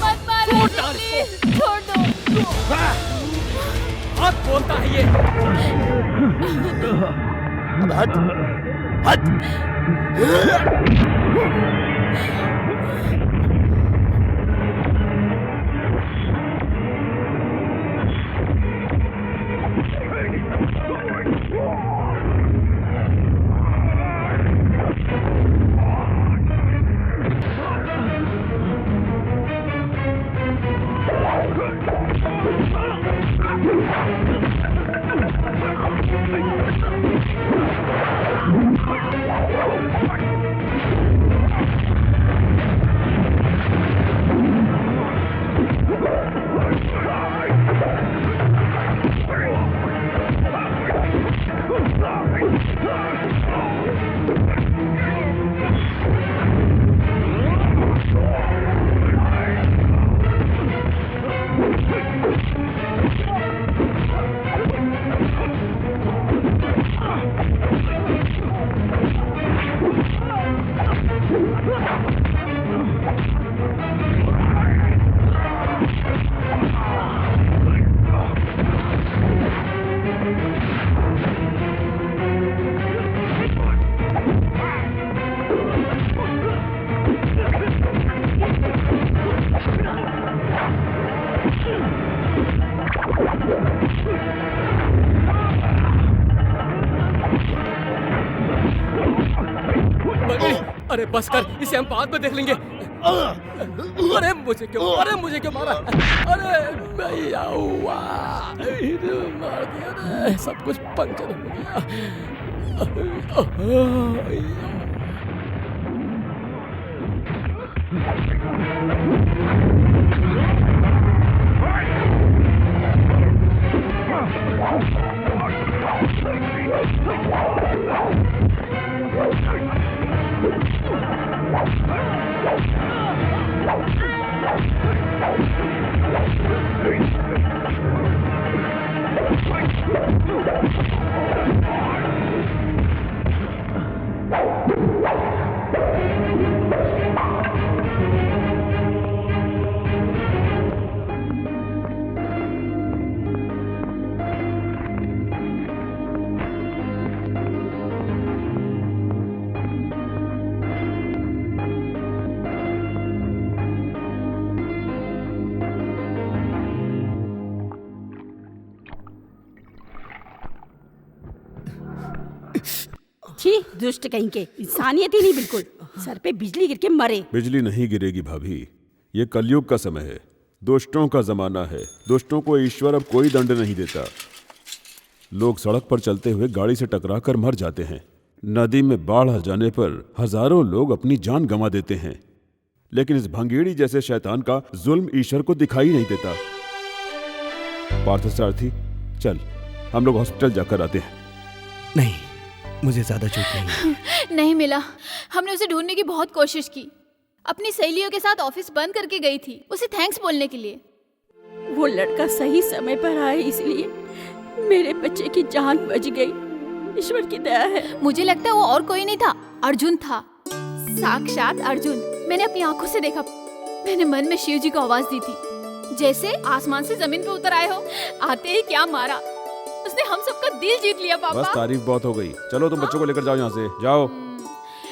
मत मारो इसे प्लीज, छोड़ दो। बहुत बोलता है ये। अब हट हट। अरे बस कर, इसे हम बाद में देख लेंगे। अरे मुझे क्यों मारा? अरे भैया हुआ, मार दिया रे, सब कुछ पंक्चर हो गया। छी, दुष्ट कहीं के, इंसानियत ही नहीं बिल्कुल। सर पे बिजली गिर के मरे। बिजली नहीं गिरेगी भाभी, ये कलयुग का समय है, दुष्टों का जमाना है। दुष्टों को ईश्वर अब कोई दंड नहीं देता। लोग सड़क पर चलते हुए गाड़ी से टकराकर मर जाते हैं। नदी में बाढ़ आ जाने पर हजारों लोग अपनी जान गंवा देते हैं। लेकिन इस भंगेड़ी जैसे शैतान का जुल्म ईश्वर को दिखाई नहीं देता। पार्थसारथी, चल हम लोग हॉस्पिटल जाकर आते हैं। नहीं, मुझे ज्यादा चोट नहीं। नहीं मिला। हमने उसे ढूंढने की बहुत कोशिश की। अपनी सहेलियों के साथ ऑफिस बंद करके गई थी उसे थैंक्स बोलने के लिए। वो लड़का सही समय पर आया, इसलिए मेरे बच्चे की जान बच गई। ईश्वर की दया है। मुझे लगता है वो और कोई नहीं था, अर्जुन था, साक्षात अर्जुन। मैंने अपनी आंखों से देखा। मैंने मन में शिव जी को आवाज दी थी, जैसे आसमान से जमीन पे उतर आए हो। आते ही क्या मारा, उसने हम सबका दिल जीत लिया पापा। बस तारीफ बहुत हो गई, चलो तुम बच्चों को लेकर जाओ यहाँ से, जाओ।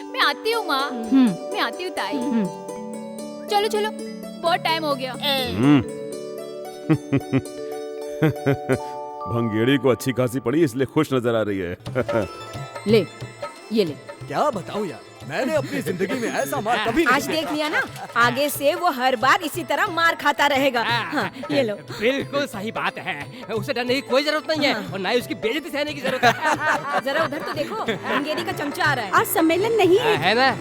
मैं आती हूँ माँ, मैं आती हूँ ताई। चलो चलो, बहुत टाइम हो गया। भंगेड़ी को अच्छी खासी पड़ी इसलिए खुश नजर आ रही है। ले, ये ले। क्या बताऊँ यार, मैंने अपनी जिंदगी में ऐसा मार कभी नहीं आज देख लिया ना, आगे से वो हर बार इसी तरह मार खाता रहेगा। हाँ, ये लो। बिल्कुल सही बात है, उसे डरने की कोई जरूरत नहीं है और ना ही उसकी बेइज्जती सहने की जरूरत है। जरा उधर तो देखो, भंगेरी का चमचा आ रहा है। आज सम्मेलन नहीं है, है ना?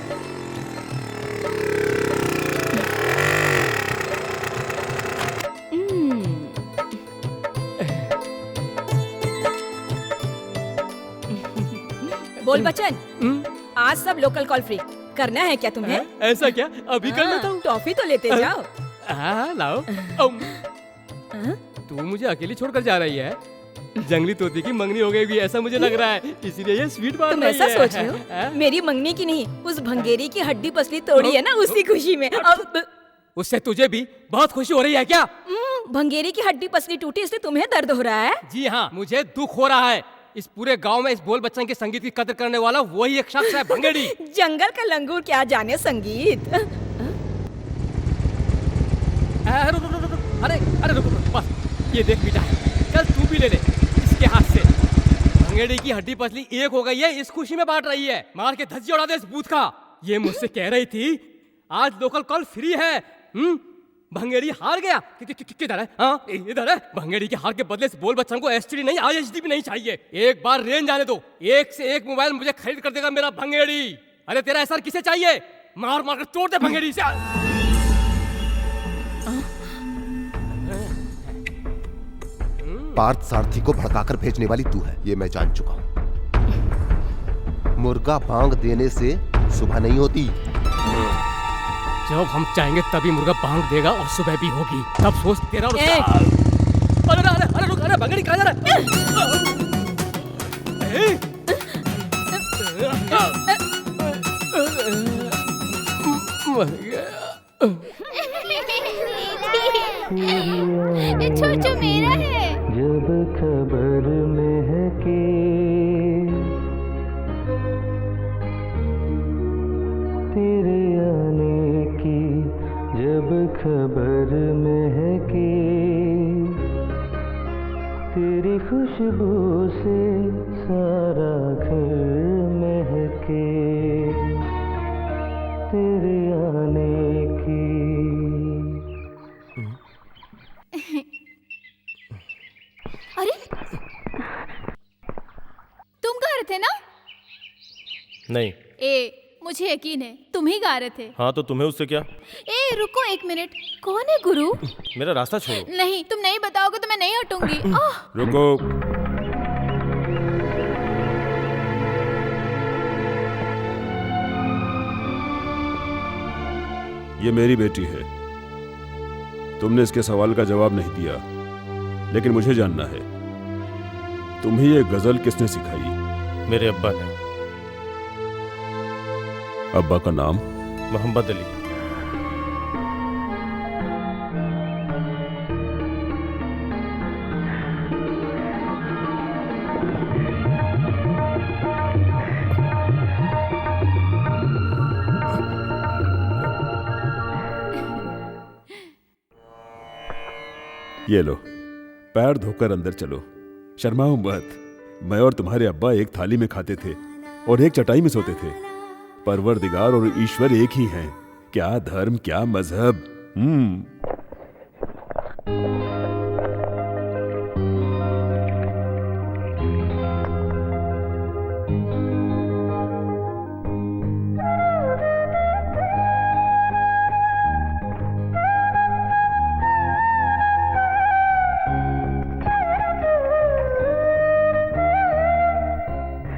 बोल बच्चन, आज सब लोकल कॉल फ्री करना है क्या तुम्हें? ऐसा क्या? अभी कर लेता हूँ। टॉफी तो लेते जाओ। हाँ लाओ। तू मुझे अकेली छोड़कर जा रही है? जंगली तोती की मंगनी हो गई भी ऐसा मुझे लग रहा है, इसीलिए ये स्वीट बांट तुम रही ऐसा है। सोच रहे हो? मेरी मंगनी की नहीं, उस भंगेरी की हड्डी पसली तोड़ी है ना, उसी खुशी में। अब उससे तुझे भी बहुत खुशी हो रही है क्या? भंगेरी की हड्डी पसली टूटी इसलिए तुम्हें दर्द हो रहा है? जी हाँ, मुझे दुख हो रहा है। इस पूरे गांव में इस बोल बच्चन के संगीत की कदर करने वाला वही एक शख्स है, भंगेड़ी। जंगल का लंगूर क्या जाने संगीत। अरे रुक, बस ये देख बेटा, चल तू भी ले ले इसके हाथ से। भंगेड़ी की हड्डी पसली एक हो गई है, इस खुशी में बांट रही है। मार के धज्जी उड़ा दे इस बूथ का। ये मुझसे कह रही थी आज लोकल कॉल फ्री है। भंगेड़ी हार गया। किधर है? हाँ इधर है। भंगेड़ी के हार के बदले से बोल बच्चन को एसटीडी नहीं, आईएचडी भी नहीं चाहिए। एक बार रेंज आने दो, एक से एक मोबाइल मुझे खरीद कर देगा मेरा भंगेड़ी। अरे तेरा एसआर किसे चाहिए? मार मार कर तोड़ दे भंगेड़ी से। पार्थ सारथी को भड़काकर भेजने वाली तू है, ये मैं जान चुका हूं। मुर्गा बांग देने से सुबह नहीं होती। जब हम चाहेंगे तभी मुर्गा बांग देगा और सुबह भी होगी। तब सोच तेरा और उसका। अरे रुक, अरे भंगेड़ी कहाँ जा रहा है? छोटू मेरा है। जब खबर महके तेरे आने की, जब खबर महके तेरी खुशबू से सारा घर महके। तेरे आने की। अरे तुम गा रहे थे ना? नहीं। मुझे यकीन है तुम ही गा रहे थे। हाँ तो तुम्हें उससे क्या? रुको 1 मिनट, कौन है गुरु? मेरा रास्ता छोड़ो। नहीं, तुम नहीं बताओगे तो मैं नहीं हटूंगी। रुको। ये मेरी बेटी है। तुमने इसके सवाल का जवाब नहीं दिया, लेकिन मुझे जानना है, तुम्हें ये गजल किसने सिखाई? मेरे अब्बा ने। अब्बा का नाम? मोहम्मद अली। ये लो, पैर धोकर अंदर चलो, शर्माओ मत। मैं और तुम्हारे अब्बा एक थाली में खाते थे और एक चटाई में सोते थे। परवरदिगार और ईश्वर एक ही हैं। क्या धर्म, क्या मजहब।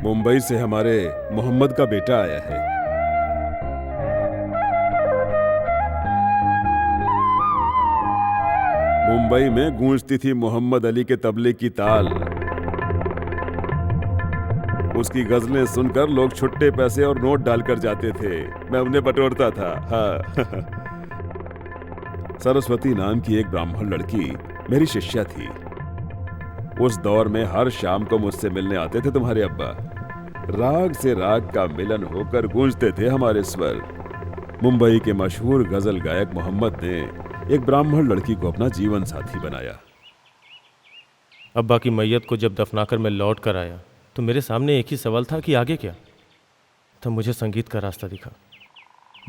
मुंबई से हमारे मोहम्मद का बेटा आया है। मुंबई में गूंजती थी मोहम्मद अली के तबले की ताल। उसकी गजलें सुनकर लोग छुट्टे पैसे और नोट डालकर जाते थे। मैं उन्हें बटोरता था। हाँ। सरस्वती नाम की एक ब्राह्मण लड़की मेरी शिष्या थी। उस दौर में हर शाम को मुझसे मिलने आते थे तुम्हारे अब्बा। राग से राग का मिलन होकर गूंजते थे हमारे स्वर। मुंबई के मशहूर गजल गायक मोहम्मद ने एक ब्राह्मण लड़की को अपना जीवन साथी बनाया। अब्बा की मैयत को जब दफनाकर मैं लौट कर आया तो मेरे सामने एक ही सवाल था कि आगे क्या। तब मुझे संगीत का रास्ता दिखा।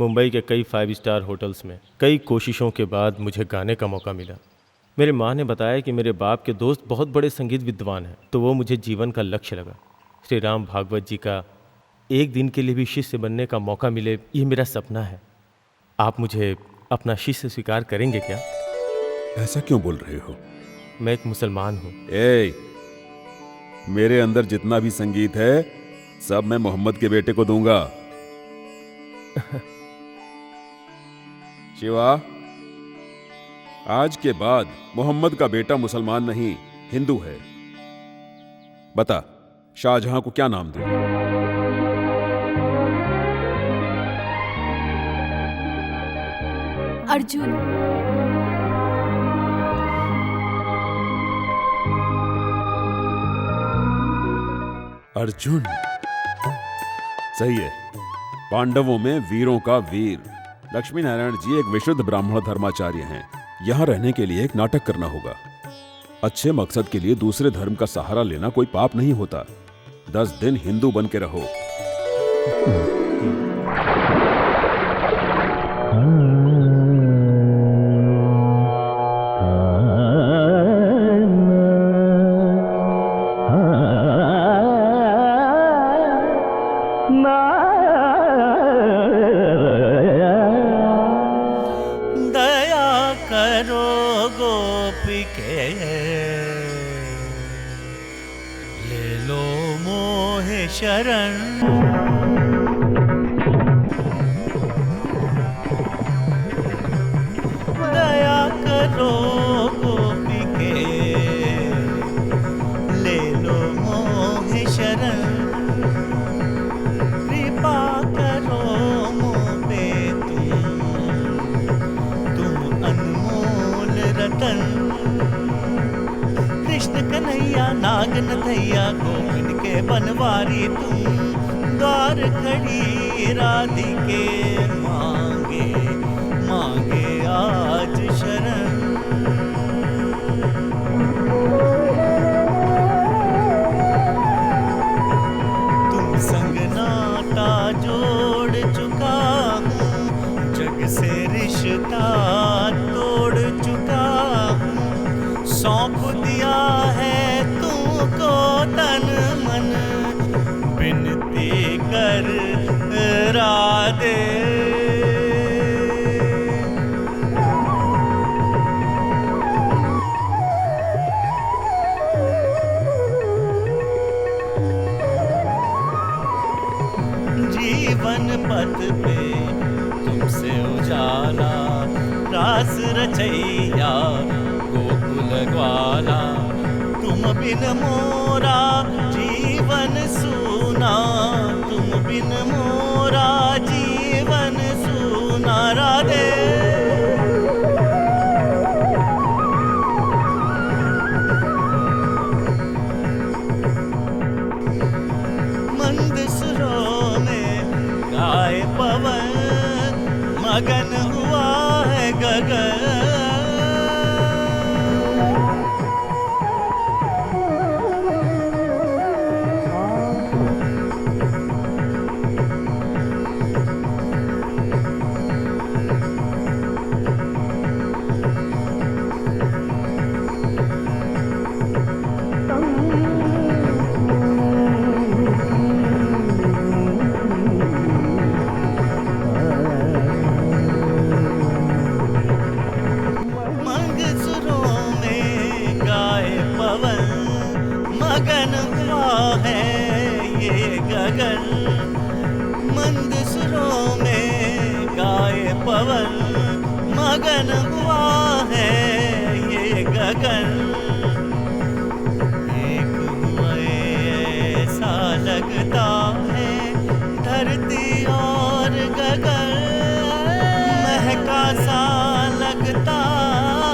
मुंबई के कई 5 स्टार होटल्स में कई कोशिशों के बाद मुझे गाने का मौका मिला। मेरे माँ ने बताया कि मेरे बाप के दोस्त बहुत बड़े संगीत विद्वान हैं, तो वो मुझे जीवन का लक्ष्य लगा। श्री राम भागवत जी का एक दिन के लिए भी शिष्य बनने का मौका मिले, ये मेरा सपना है। आप मुझे अपना शिष्य स्वीकार करेंगे क्या? ऐसा क्यों बोल रहे हो? मैं एक मुसलमान हूँ। मेरे अंदर जितना भी संगीत है सब मैं मोहम्मद के बेटे को दूंगा। शिवा, आज के बाद मोहम्मद का बेटा मुसलमान नहीं हिंदू है। बता, शाहजहां को क्या नाम दूं? अर्जुन। अर्जुन सही है। पांडवों में वीरों का वीर। लक्ष्मी नारायण जी एक विशुद्ध ब्राह्मण धर्माचार्य हैं। यहाँ रहने के लिए एक नाटक करना होगा। अच्छे मकसद के लिए दूसरे धर्म का सहारा लेना कोई पाप नहीं होता। 10 दिन हिंदू बन के रहो। दया करो गोपिके, ले लो मोहे शरण। दया करो गोपिके, ले लो मोहे शरण। कृपा करो मोहे तुम अनमोल रतन। कृष्ण कन्हैया नाग नथैया गोविंद के बनवारी तुम। द्वार खड़ी राधिके मांगे मांगे आज शरण। तुम संग नाता जोड़ चुका हूँ, रास रचैया गोकुल ग्वाला तुम बिन मोरा जीवन सूना तुम बिन मोरा जीवन सूना राधे मंद सुरों में गाए पवन मगन हुआ है गगन मगन हुआ है ये गगन मंद सुरों में गाए पवन मगन हुआ है ये गगन एक हुआ ऐसा लगता है धरती और गगन महका सा लगता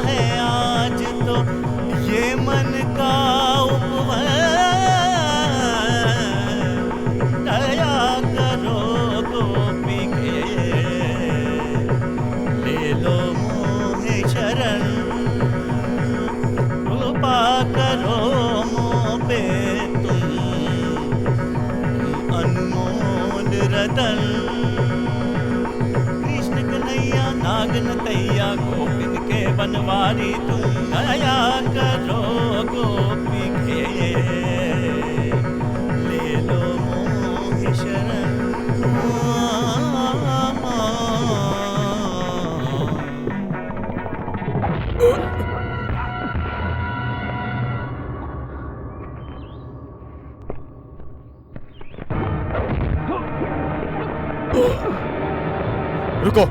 है आज तो ये मन का दया करो गोपी के ले लो मोहे शरण कृपा करो मोह पे तुम अनमोल रतन कृष्ण कन्हैया नागन तैया गोपिन के बनवारी तुम दया करो गोपी के ले लो मोह शरण रुको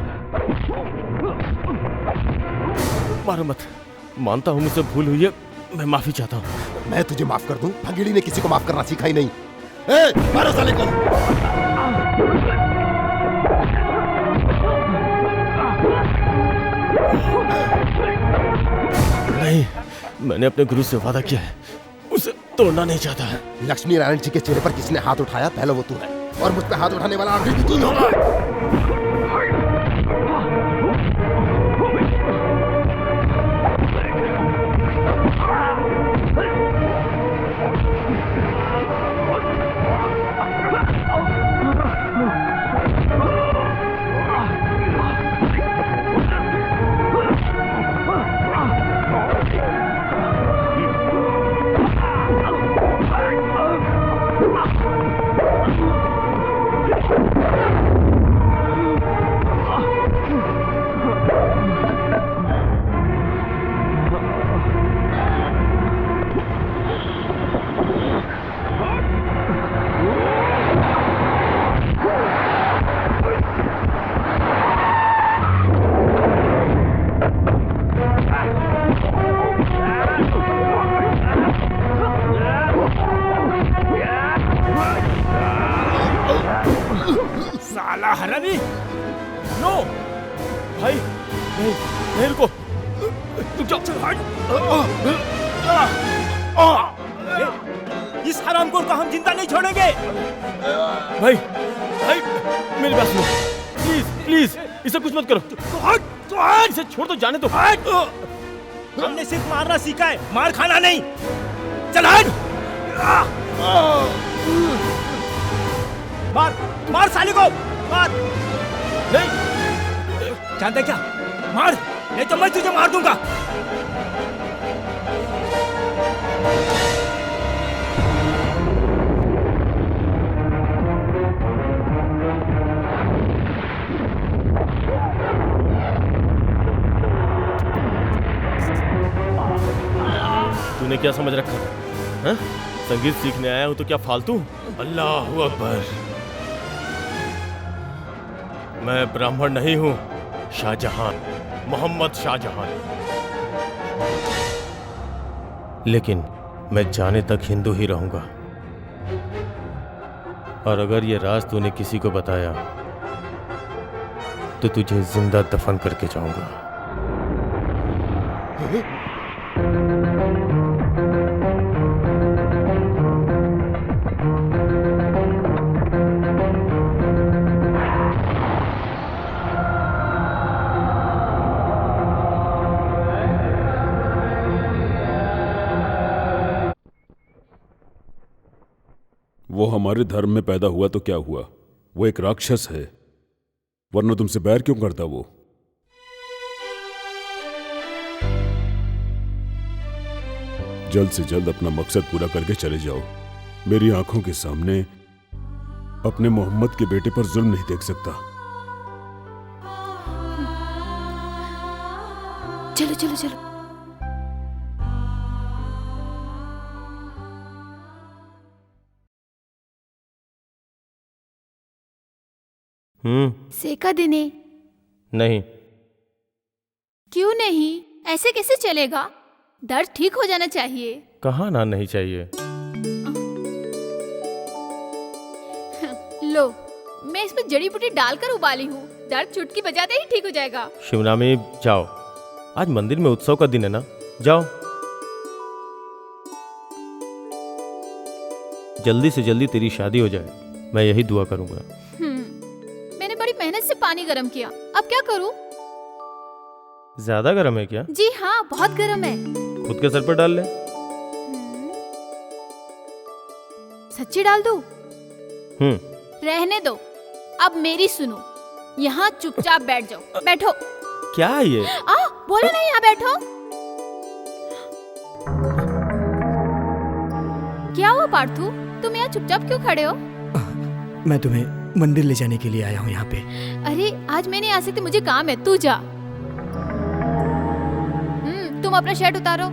मारो मत मानता हूँ मुझसे भूल हुई है मैं माफी चाहता हूँ मैं तुझे माफ कर दूं भंगीड़ी ने किसी को माफ करना सीखा ही नहीं ए, मारो साले को नहीं मैंने अपने गुरु से वादा किया है उसे तोड़ना नहीं चाहता लक्ष्मी नारायण जी के चेहरे पर किसने हाथ उठाया पहले वो तू है और मुझ पे हाथ उठाने वाला आखिरी तू होगा साला हरामी नो भाई नहीं रुको इस हरामखोर को हम जिंदा नहीं छोड़ेंगे भाई भाई मेरी बात सुनो प्लीज प्लीज इसे कुछ मत करो तो इसे छोड़ दो जाने दो हमने सिर्फ मारना सीखा है मार खाना नहीं चल हट मार मार साले को मार नहीं जानता क्या मार नहीं तो मैं तुझे मार दूंगा तूने क्या समझ रखा है? संगीत सीखने आया हूं तो क्या फालतू अल्लाह अकबर मैं ब्राह्मण नहीं हूं शाहजहां मोहम्मद शाहजहां ने। लेकिन मैं जाने तक हिंदू ही रहूंगा, और अगर ये राज तूने किसी को बताया तो तुझे जिंदा दफन करके जाऊंगा। वो हमारे धर्म में पैदा हुआ तो क्या हुआ, वो एक राक्षस है, वरना तुमसे बैर क्यों करता वो? जल्द से जल्द अपना मकसद पूरा करके चले जाओ। मेरी आंखों के सामने अपने मोहम्मद के बेटे पर जुल्म नहीं देख सकता। चलो चलो चलो। सेका देने? नहीं। क्यों नहीं? ऐसे कैसे चलेगा? दर्द ठीक हो जाना चाहिए। कहाँ ना नहीं चाहिए। लो, मैं इसमें जड़ी बूटी डालकर उबाली हूँ, दर्द चुटकी बजाते ही ठीक हो जाएगा। शिवनामी जाओ, आज मंदिर में उत्सव का दिन है ना, जाओ। जल्दी से जल्दी तेरी शादी हो जाए, मैं यही दुआ करूंगा। मैंने बड़ी मेहनत से पानी गर्म किया, अब क्या करूं? ज्यादा गर्म है क्या? जी हाँ, बहुत गर्म है। खुद के सर पर डाल ले। सच्ची डाल दूं? रहने दो, अब मेरी सुनो। यहाँ चुपचाप बैठ जाओ। बैठो। क्या ये? बोलो नहीं, यहाँ बैठो। क्या हुआ पार्थू, तुम यहाँ चुपचाप क्यों खड़े हो? मैं तुम्हें मंदिर ले जाने के लिए आया हूँ यहाँ पे। अरे आज मैं नहीं आ सकती, मुझे काम है, तू जा। तुम अपना शर्ट उतारो।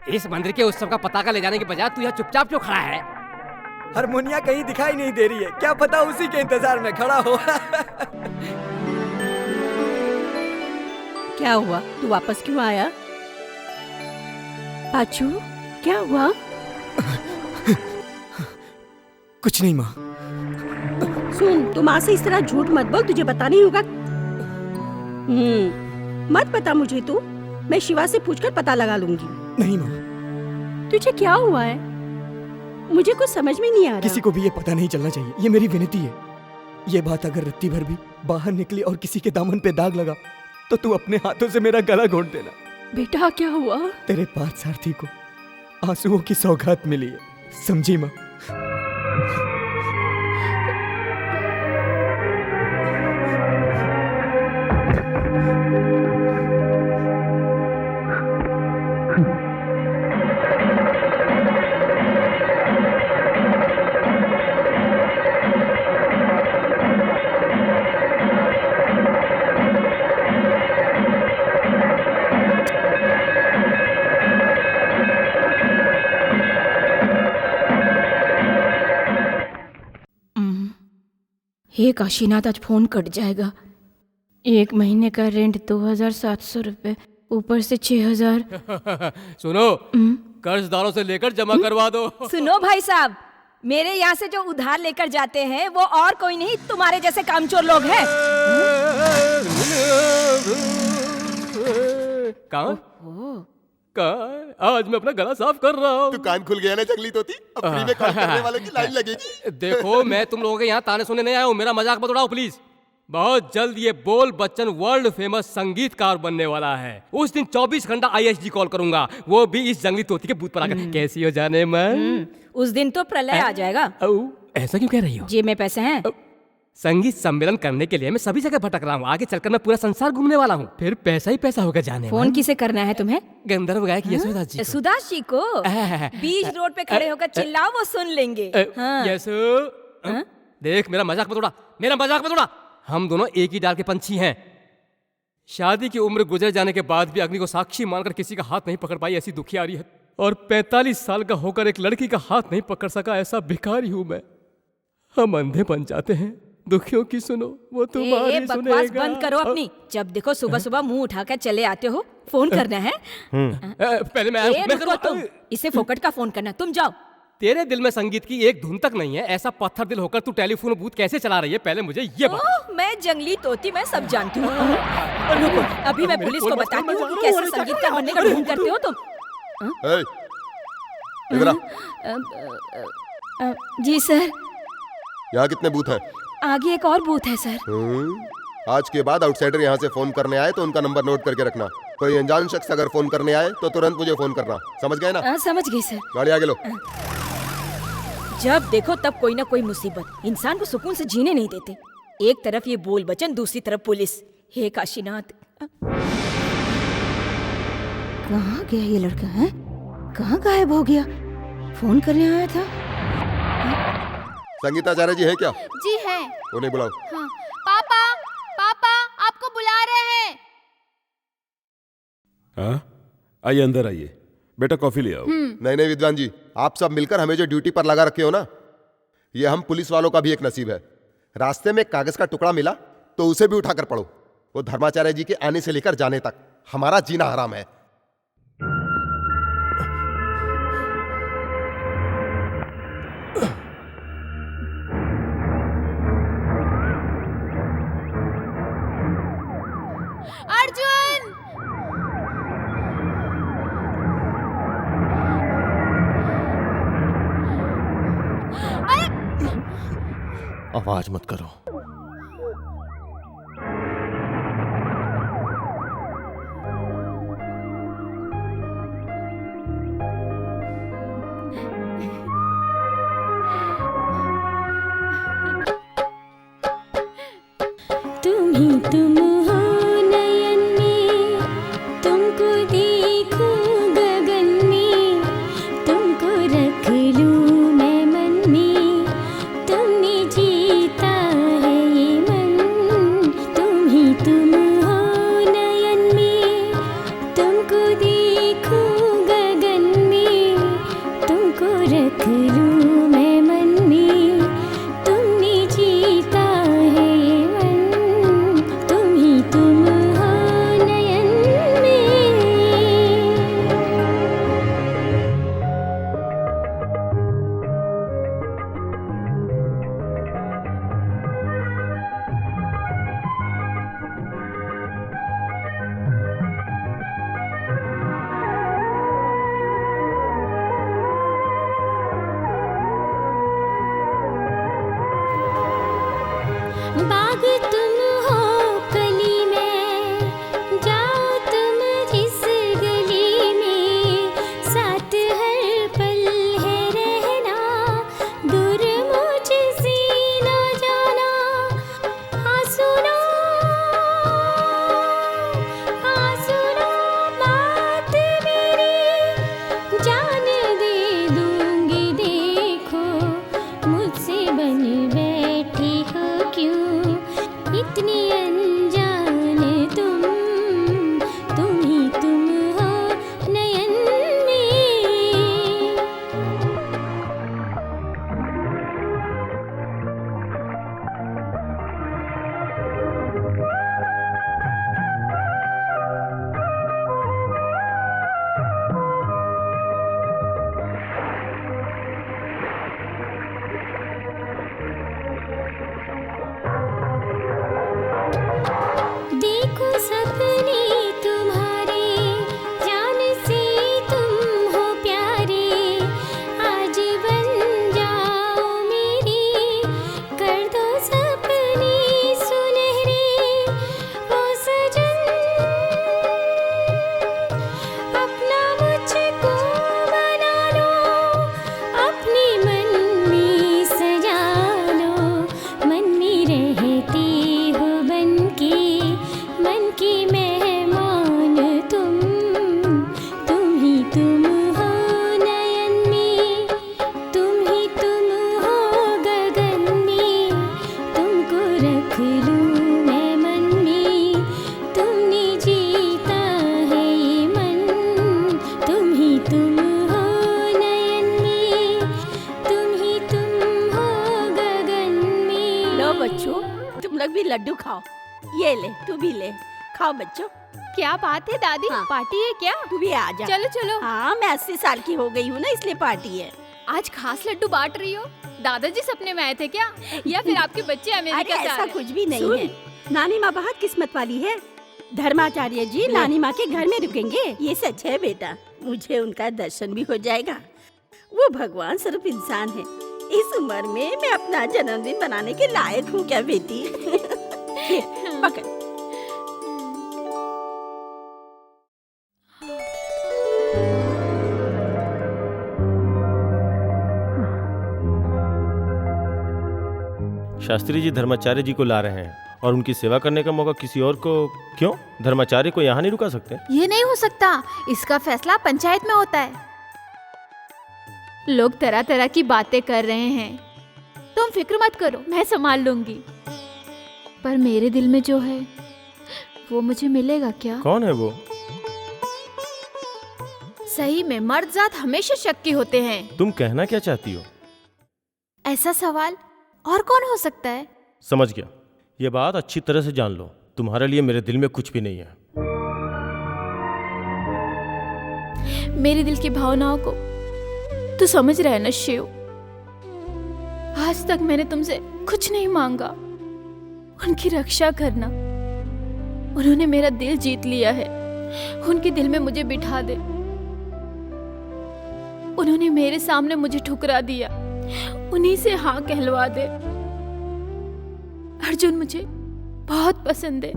इस मंदिर के उत्सव का पताका ले जाने के बजाय तू यहाँ चुपचाप क्यों खड़ा है? हारमोनिया कहीं दिखाई नहीं दे रही है, क्या पता उसी के इंतजार में खड़ा हो। क्या हुआ, तू वापस क्यों आया? पाचू, क्या हुआ? कुछ नहीं माँ। सुन, तू माँ से इस तरह झूठ मत बोल, तुझे पता नहीं होगा। मत बता मुझे तू, मैं शिवा से पूछकर पता लगा लूंगी। नहीं माँ। तुझे क्या हुआ है? मुझे कुछ समझ में नहीं आ रहा। किसी को भी ये पता नहीं चलना चाहिए, ये मेरी विनती है। ये बात अगर रत्ती भर भी बाहर निकली और किसी के दामन पे दाग लगा तो तू अपने हाथों से मेरा गला घोट देना। बेटा क्या हुआ? तेरे पार्थ सारथी को आंसुओं की सौगात मिली है, समझी माँ? हे काशीनाथ, आज फोन कट जाएगा। 1 महीने का रेंट 2700 रुपए, ऊपर से 6000। सुनो, कर्जदारों से लेकर जमा करवा दो। सुनो भाई साहब, मेरे यहाँ से जो उधार लेकर जाते हैं वो और कोई नहीं, तुम्हारे जैसे कामचोर लोग हैं। आज मैं अपना गला साफ कर रहा हूँ। तू कान खुल गया ना जंगली तोती, अब फ्री में कॉल करने वालों की लाइन लगेगी। देखो, मैं तुम लोगों के यहाँ ताने सुनने नहीं आया हूँ, मेरा मजाक मत उड़ाओ प्लीज। बहुत जल्द ये बोल बच्चन वर्ल्ड फेमस संगीतकार बनने वाला है। उस दिन 24 घंटा ISD कॉल करूंगा, वो भी इस जंगली तोती के बूथ पर आकर। कैसी हो जाने मन? उस दिन तो प्रलय आ जाएगा। ऐसा क्यों कह रही हो? जेब में पैसे हैं? संगीत सम्मेलन करने के लिए मैं सभी जगह भटक रहा हूँ, आगे चलकर मैं पूरा संसार घूमने वाला हूँ, फिर पैसा ही पैसा होगा जाने। फोन किसे करना है तुम्हें? गंधर्व गायक यशोदास जी को। यशोदास जी को? बीच रोड पे खड़े होकर चिल्लाओ, वो सुन लेंगे। यशो, देख मेरा मजाक मत उड़ा, मेरा मजाक मत उड़ा। हम दोनों एक ही डाल के पंछी हैं। शादी की उम्र गुजर जाने के बाद भी अग्नि को साक्षी मानकर किसी का हाथ नहीं पकड़ पाई ऐसी दुखियारी है, और 45 साल का होकर एक लड़की का हाथ नहीं पकड़ सका ऐसा भिखारी हूं मैं। हम अंधे बन जाते हैं, दुखियों की सुनो वो तुम्हारी बकवास सुनेगा। बंद करो अपनी। जब देखो सुबह सुबह मुंह उठाकर चले आते हो। फोन करना है? पहले मैं रुको तुम, इसे फोकट का फोन करना। तुम जाओ। तेरे दिल में संगीत की एक धुन तक नहीं है, ऐसा पत्थर दिल होकर तू टेलीफोन बूथ कैसे चला रही है? पहले मुझे ये बता। ओह, मैं जंगली तोती, मैं सब जानती हूँ। रुको, अभी मैं पुलिस को बताती हूँ कि कैसे संगीतकार बनने का ढोंग करते हो तुम। ए, इधर आ। जी सर। यहाँ कितने बूथ हैं? आगे एक और बूथ है सर। आज के बाद आउटसाइडर यहाँ से फोन करने आए तो उनका नंबर नोट करके रखना। कोई अनजान शख्स अगर फोन करने आए तो तुरंत मुझे फोन करना, समझ गए ना? समझ गई सर। गाड़ी आगे लो। जब देखो तब कोई ना कोई मुसीबत, इंसान को सुकून से जीने नहीं देते। एक तरफ ये बोल बचन, दूसरी तरफ पुलिस। हे काशीनाथ, कहाँ गया ये लड़का? है कहाँ गायब हो गया? फोन करने आया था। संगीताचार्य जी है क्या? जी है। उन्हें बुलाओ। हाँ। पापा, पापा आपको बुला रहे हैं। हाँ, आइए अंदर आइए। बेटा कॉफी ले आओ। नहीं विद्वान जी, आप सब मिलकर हमें जो ड्यूटी पर लगा रखे हो ना, ये हम पुलिस वालों का भी एक नसीब है। रास्ते में कागज का टुकड़ा मिला तो उसे भी उठाकर पढ़ो। वो धर्माचार्य जी के आने से लेकर जाने तक हमारा जीना हराम है। अर्जुन! आवाज मत करो। तुम ही तुम हो नयन में, तुमको देखूं गगन में, तुमको रख लूं मैं मन में, तुमने जीता है ये मन। तुम ही तुम हो नयन में, तुमको देखूं गगन में, तुमको रख लूं मैं मन में, तुमने जीता है ये मन। तुम ही तुम हो नयन में। बाग तुम हो कली में, जाओ तुम जिस गली में, साथ हर पल है रहना, दूर मुझसे ना जाना। हाँ सुनो बात मेरी, जान दे दूंगी देखो, मुझसे बन बैठी हो क्यों इतनी अनजान तुम ही तुम हो नयन में। लड्डू खाओ। ये ले, तू भी ले, खाओ बच्चों। क्या बात है दादी, हाँ। पार्टी है क्या? तू भी आ जा। चलो चलो। हाँ, मैं 80 साल की हो गई हूँ ना, इसलिए पार्टी है। आज खास लड्डू बांट रही हो? दादाजी सपने में आए थे क्या, या फिर आपके बच्चे अरे अमेरिका से आ ऐसा रहे? कुछ भी नहीं है। नानी माँ बहुत किस्मत वाली है। धर्माचार्य जी नानी माँ के घर में रुकेंगे, ये सच है बेटा। मुझे उनका दर्शन भी हो जाएगा। वो भगवान स्वरूप इंसान है। इस उम्र में मैं अपना जन्मदिन बनाने के लायक हूँ क्या बेटी? ये, पकड़। शास्त्री जी धर्माचार्य जी को ला रहे हैं और उनकी सेवा करने का मौका किसी और को क्यों? धर्माचार्य को यहाँ नहीं रुका सकते? ये नहीं हो सकता, इसका फैसला पंचायत में होता है। लोग तरह तरह की बातें कर रहे हैं, तुम फिक्र मत करो, मैं संभाल लूंगी। पर मेरे दिल में जो है वो मुझे मिलेगा क्या? कौन है वो? सही में मर्द जात हमेशा शक्की होते हैं। तुम कहना क्या चाहती हो? ऐसा सवाल और कौन हो सकता है? समझ गया। ये बात अच्छी तरह से जान लो, तुम्हारे लिए मेरे दिल में कुछ भी नहीं है। मेरे दिल की भावनाओं को तू समझ रहा है ना शिव? आज तक मैंने तुमसे कुछ नहीं मांगा, उनकी रक्षा करना। उन्होंने मेरा दिल जीत लिया है, उनके दिल में मुझे बिठा दे। उन्होंने मेरे सामने मुझे ठुकरा दिया, उन्हीं से हाँ कहलवा दे। अर्जुन मुझे बहुत पसंद है,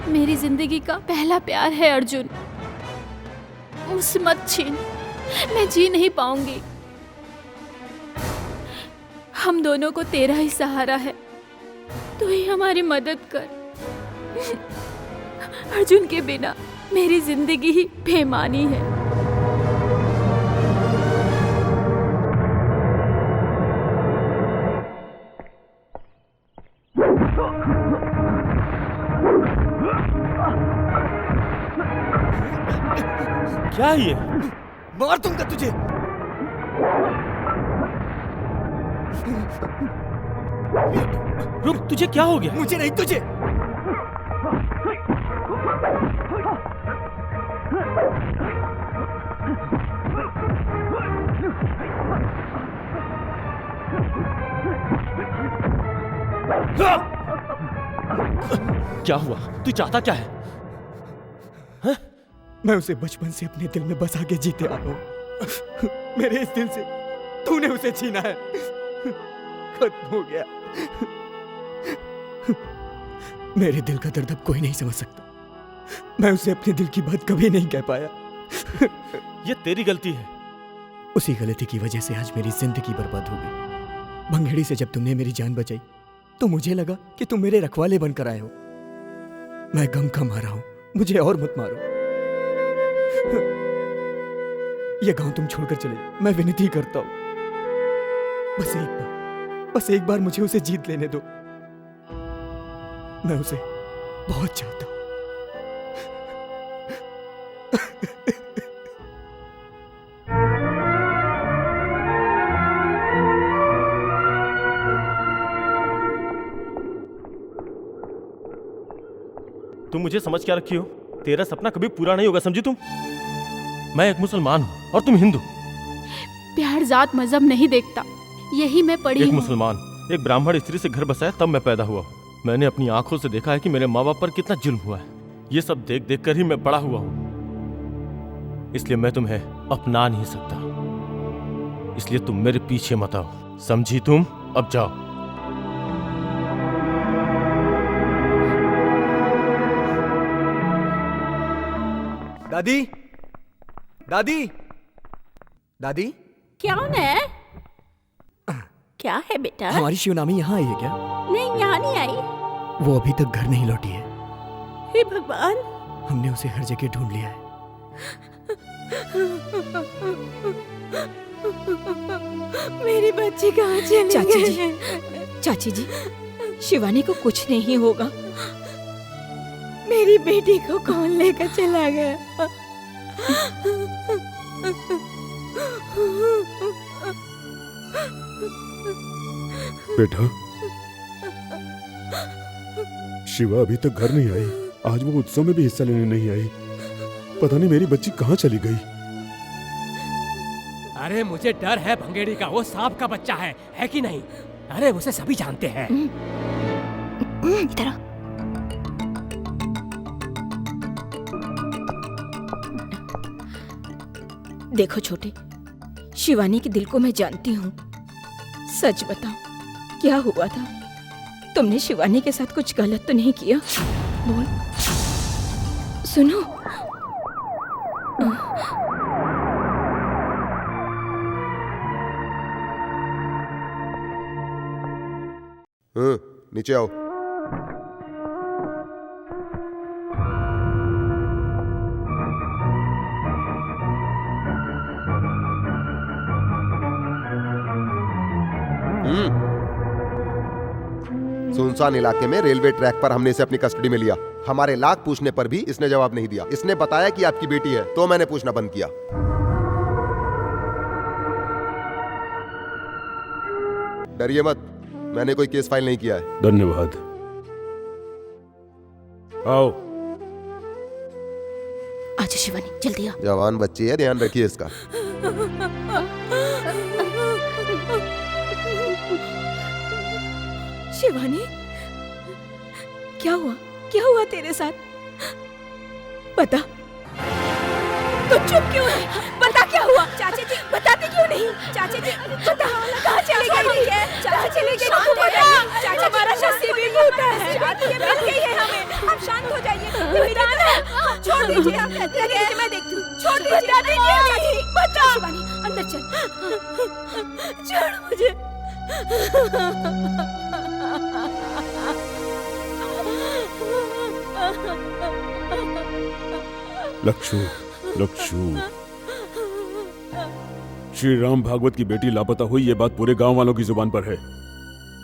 मेरी जिंदगी का पहला प्यार है अर्जुन। मुझसे मत छीन, मैं जी नहीं पाऊंगी। हम दोनों को तेरा ही सहारा है, तू ही हमारी मदद कर। अर्जुन के बिना मेरी जिंदगी ही बेमानी है। क्या ये? मार दूंगा तुझे। रुक, तुझे क्या हो गया? मुझे नहीं, तुझे। क्या हुआ? तू चाहता क्या है? मैं उसे बचपन से अपने दिल में बसा के जीते आ रहा हूं। मेरे इस दिल से तूने उसे छीना है, खत्म हो गया। मेरे दिल का दर्द अब कोई नहीं समझ सकता। मैं उसे अपने दिल की बात कभी नहीं कह पाया। ये तेरी गलती है। उसी गलती की वजह से आज मेरी जिंदगी बर्बाद हो गई। भंगेड़ी से जब तुमने मेरी जान बचाई तो मुझे लगा कि तुम मेरे रखवाले बनकर आए हो। मैं गम का मारा हूं, मुझे और मत मारो। ये गांव तुम छोड़कर चले जाओ, मैं विनती करता हूं। बस एक बार मुझे उसे जीत लेने दो। मैं उसे बहुत चाहता हूं। तुम मुझे समझ क्या रखी हो? तेरा सपना कभी पूरा नहीं होगा, समझी तुम? मैं एक मुसलमान हूँ और तुम हिंदू। प्यार जात मजहब नहीं देखता, यही मैं पढ़ी एक हूँ। मुसलमान एक ब्राह्मण स्त्री से घर बसाया तब मैं पैदा हुआ हूँ। मैंने अपनी आंखों से देखा है कि मेरे माँ बाप पर कितना जुल्म हुआ है। ये सब देख देख कर ही मैं बड़ा हुआ हूँ। इसलिए मैं तुम्हें अपना नहीं सकता। इसलिए तुम मेरे पीछे मत आओ, समझी तुम? अब जाओ। दादी, दादी, दादी। कौन है? क्या है बेटा? हमारी शिवनामी यहाँ आई है क्या? नहीं, यहाँ नहीं आई। वो अभी तक घर नहीं लौटी है। हे भगवान, हमने उसे हर जगह ढूंढ लिया है। मेरी बच्ची कहाँ चली चाची गई? जी, चाची जी, शिवानी को कुछ नहीं होगा। मेरी बेटी को कौन लेकर चला गया? बेटा, शिवा अभी तक घर नहीं आई। आज वो उत्सव में भी हिस्सा लेने नहीं आई। पता नहीं मेरी बच्ची कहाँ चली गई। अरे मुझे डर है भंगेड़ी का, वो सांप का बच्चा है कि नहीं? अरे उसे सभी जानते हैं। इधर आ। देखो छोटे, शिवानी के दिल को मैं जानती हूँ। सच बताओ, क्या हुआ था? तुमने शिवानी के साथ कुछ गलत तो नहीं किया? बोल। सुनो, नीचे आओ। सुनसान इलाके में रेलवे ट्रैक पर हमने इसे अपनी कस्टडी में लिया। हमारे लाख पूछने पर भी इसने जवाब नहीं दिया। इसने बताया कि आपकी बेटी है, तो मैंने पूछना बंद किया। डरिए मत, मैंने कोई केस फाइल नहीं किया है। धन्यवाद। आओ। आजा शिवानी, जल्दी आ। जवान बच्ची है, ध्यान रखिए इसका। शिवानी, क्या हुआ? क्या हुआ तेरे साथ? बता। तो चुप क्यों है? बता क्या हुआ? चाची जी बताते क्यों नहीं? चाची जी बता, कहाँ चली गई है? चाची चली गई तो बता। चाची हमारा नसीब भी होता है। ये मिल गई है हमें। आप शांत हो जाइए। ये मेरा है। छोड़ दीजिए, आप लगे मैं देखती हूँ। छोड़ दीजिए। बता शिवानी, अंदर चल। छोड़ मुझे। लक्षु, लक्षु, श्री राम भागवत की बेटी लापता हुई, ये बात पूरे गांव वालों की जुबान पर है।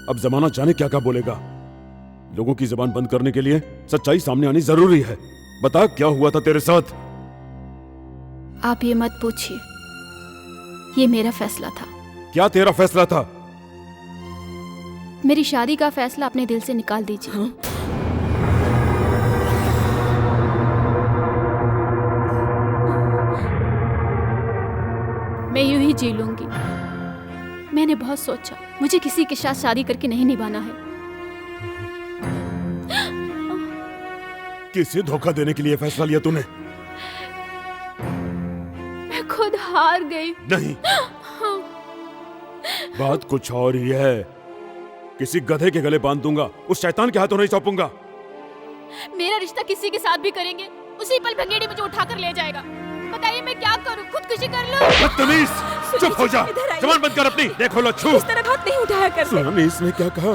अब जमाना जाने क्या क्या बोलेगा। लोगों की जुबान बंद करने के लिए सच्चाई सामने आनी जरूरी है। बता, क्या हुआ था तेरे साथ? आप ये मत पूछिए, ये मेरा फैसला था। क्या तेरा फैसला था? मेरी शादी का फैसला अपने दिल से निकाल दीजिए। हाँ? मैं यूं ही जी लूंगी। मैंने बहुत सोचा, मुझे किसी के साथ शादी करके नहीं निभाना है। किसे धोखा देने के लिए फैसला लिया तूने? मैं खुद हार गई। नहीं, बात कुछ और ही है। किसी गधे के गले बांध दूंगा, उस शैतान के हाथों नहीं सौंपूंगा। मेरा रिश्ता किसी के साथ भी करेंगे, उसी पल भंगेड़ी मुझे उठा कर ले जाएगा। बताइए मैं क्या करूं? खुदकुशी कर लूं? बदतमीज, चुप हो जा। जबान बंद कर अपनी। देखो लच्छू, इस तरह हाथ नहीं उठाया कर। सुना नहीं इसने क्या कहा?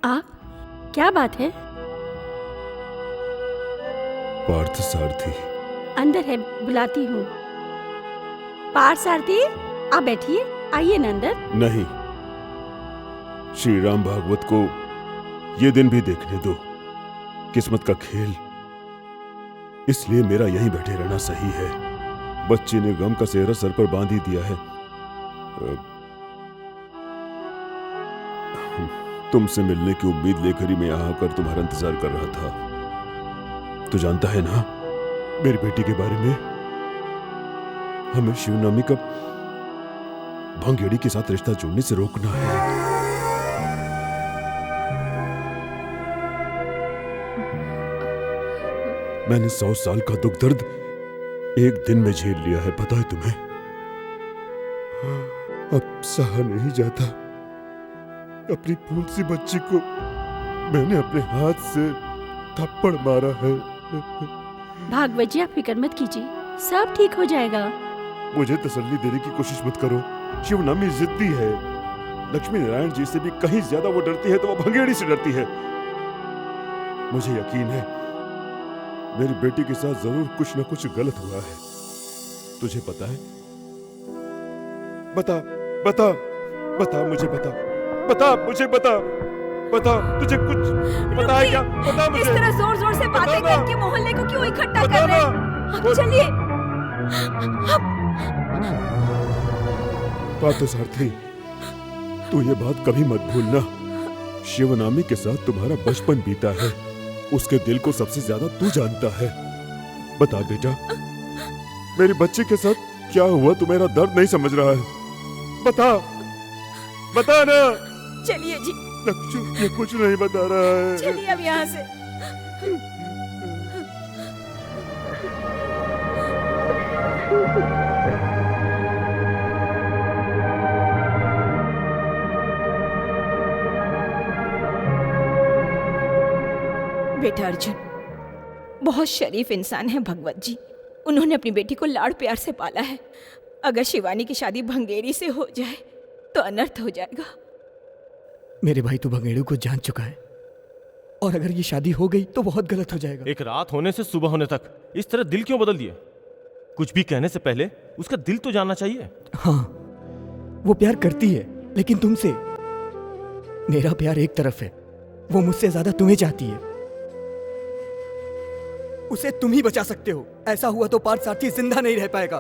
आप, क्या बात है? पार्थ सारथी अंदर है, बुलाती हूँ। पार्थ सारथी, आप बैठिए, आइए ना अंदर। नहीं, श्री राम भागवत को ये दिन भी देखने दो। किस्मत का खेल, इसलिए मेरा यहीं बैठे रहना सही है। बच्चे ने गम का सेहरा सर पर बांध ही दिया है। तुमसे मिलने की उम्मीद लेकर ही मैं यहाँ आकर तुम्हारा इंतजार कर रहा था। तू जानता है ना मेरी बेटी के बारे में? हमें शिवनामी का भंगेड़ी के साथ रिश्ता जोड़ने से रोकना है। मैंने 100 साल का दुख दर्द एक दिन में झेल लिया है, पता है तुम्हें? अब सहा नहीं जाता। अपनी फूल सी बच्ची को मैंने अपने हाथ से थप्पड़ मारा है। भागवत जी, आप फिक्र मत कीजिए, सब ठीक हो जाएगा। मुझे तसल्ली देने की कोशिश मत करो। शिवनामी जिद्दी है। लक्ष्मी नारायण जी से भी कहीं ज्यादा वो डरती है तो वो भंगेड़ी से डरती है। मुझे यकीन है मेरी बेटी के साथ जरूर कुछ न कुछ गलत हुआ है। तुझे पता है? बता बता बता, मुझे बता, बता मुझे बता। बता, तुझे कुछ पता है क्या? बता मुझे। इस तरह जोर जोर से बातें बताना। करके मोहल्ले को क्यों इकट्ठा कर बताना। रहे हैं? अब चलिए। पार्थसारथी, तू ये बात कभी मत भूलना। शिवनामी के साथ तुम्हारा बचपन बीता है, उसके दिल को सबसे ज्यादा तू जानता है। बता बेटा, मेरी बच्ची के साथ क्या हुआ? तू मेरा दर्द नहीं समझ रहा है। बता, बता ना। चलिए जी, लक्ष्मी, ये कुछ नहीं बता रहा है। चलिए अब यहाँ से। बेटा अर्जुन बहुत शरीफ इंसान है भगवत जी। उन्होंने अपनी बेटी को लाड़ प्यार से पाला है। अगर शिवानी की शादी भंगेरी से हो जाए तो अनर्थ हो जाएगा। मेरे भाई तो भंगेड़ू को जान चुका है, और अगर ये शादी हो गई तो बहुत गलत हो जाएगा। एक रात होने से सुबह होने तक इस तरह दिल क्यों बदल दिए? कुछ भी कहने से पहले उसका दिल तो जानना चाहिए। हाँ, वो प्यार करती है, लेकिन तुमसे। मेरा प्यार एक तरफ है, वो मुझसे ज्यादा तुम्हें चाहती है। उसे तुम ही बचा सकते हो। ऐसा हुआ तो पार्थसारथी जिंदा नहीं रह पाएगा।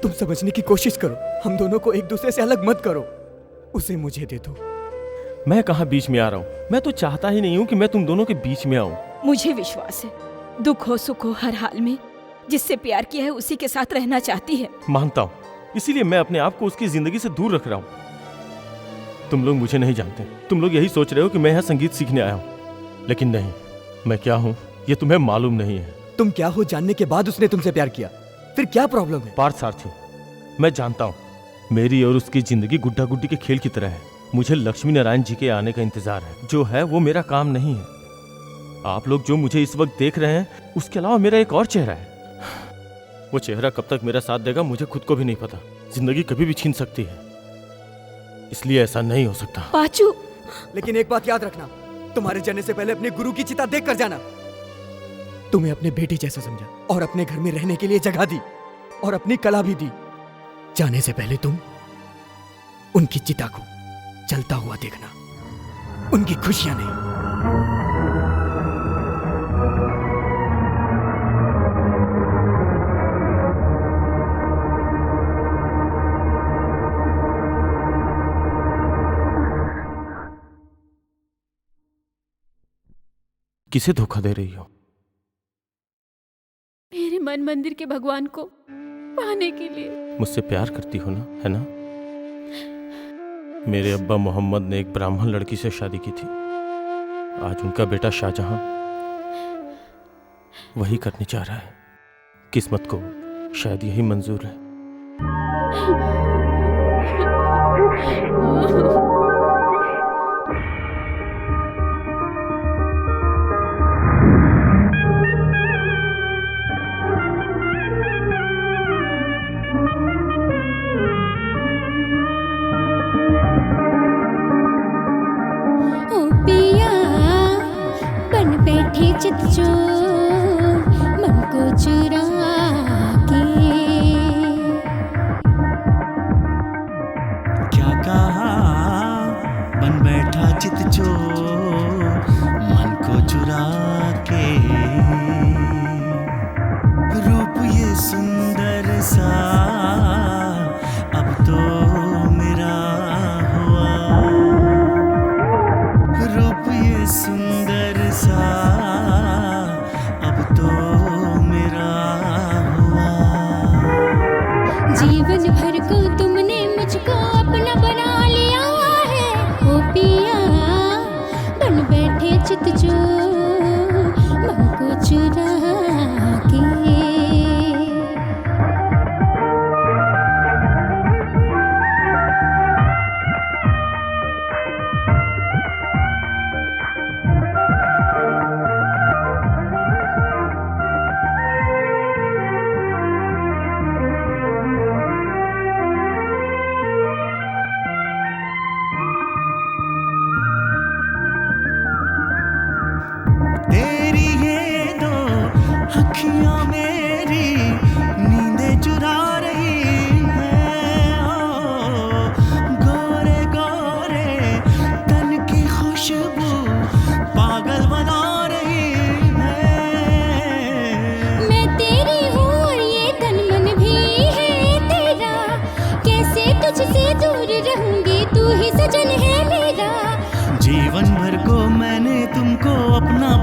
तुम समझने की कोशिश करो। हम दोनों को एक दूसरे से अलग मत करो। उसे मुझे दे दो। मैं कहाँ बीच में आ रहा हूँ? मैं तो चाहता ही नहीं हूँ कि मैं तुम दोनों के बीच में आऊँ। मुझे विश्वास है, दुख हो सुख हो हर हाल में जिससे प्यार किया है उसी के साथ रहना चाहती है। मानता हूँ, इसीलिए मैं अपने आप को उसकी जिंदगी से दूर रख रहा हूँ। तुम लोग मुझे नहीं जानते। तुम लोग यही सोच रहे हो कि मैं यहाँ संगीत सीखने आया हूँ, लेकिन नहीं, मैं क्या हूँ ये तुम्हें मालूम नहीं है। तुम क्या हो जानने के बाद उसने तुमसे प्यार किया, फिर क्या प्रॉब्लम है? पार्थसारथी, मैं जानता हूँ मेरी और उसकी जिंदगी गुड्डा गुड्डी के खेल की तरह है। मुझे लक्ष्मी नारायण जी के आने का इंतजार है। जो है वो मेरा काम नहीं है। आप लोग जो मुझे इस वक्त देख रहे हैं, उसके अलावा मेरा एक और चेहरा है। वो चेहरा कब तक मेरा साथ देगा मुझे खुद को भी नहीं पता। जिंदगी कभी भी छीन सकती है, इसलिए ऐसा नहीं हो सकता। पाचू, लेकिन एक बात याद रखना, तुम्हारे जाने से पहले अपने गुरु की चिता देख कर जाना। तुम्हें अपने बेटी जैसा समझा और अपने घर में रहने के लिए जगह दी और अपनी कला भी दी। जाने से पहले तुम उनकी चिता को जलता हुआ देखना, उनकी खुशियां नहीं। किसे धोखा दे रही हो? मेरे मन मंदिर के भगवान को पाने के लिए। मुझसे प्यार करती हो ना, है ना? मेरे अब्बा मोहम्मद ने एक ब्राह्मण लड़की से शादी की थी। आज उनका बेटा शाहजहां वही करने जा रहा है। किस्मत को शायद यही मंजूर है। चित चोर मन को चुरा के। क्या कहा बन बैठा चित चोर मन को चुरा के। रूप ये सुंदर सा अब तो मेरा हुआ। रूप ये सुंदर सा जीवन भर को तुमने मुझको अपना बना लिया है। ओ पिया बन बैठे चित चोर मन को चुरा के।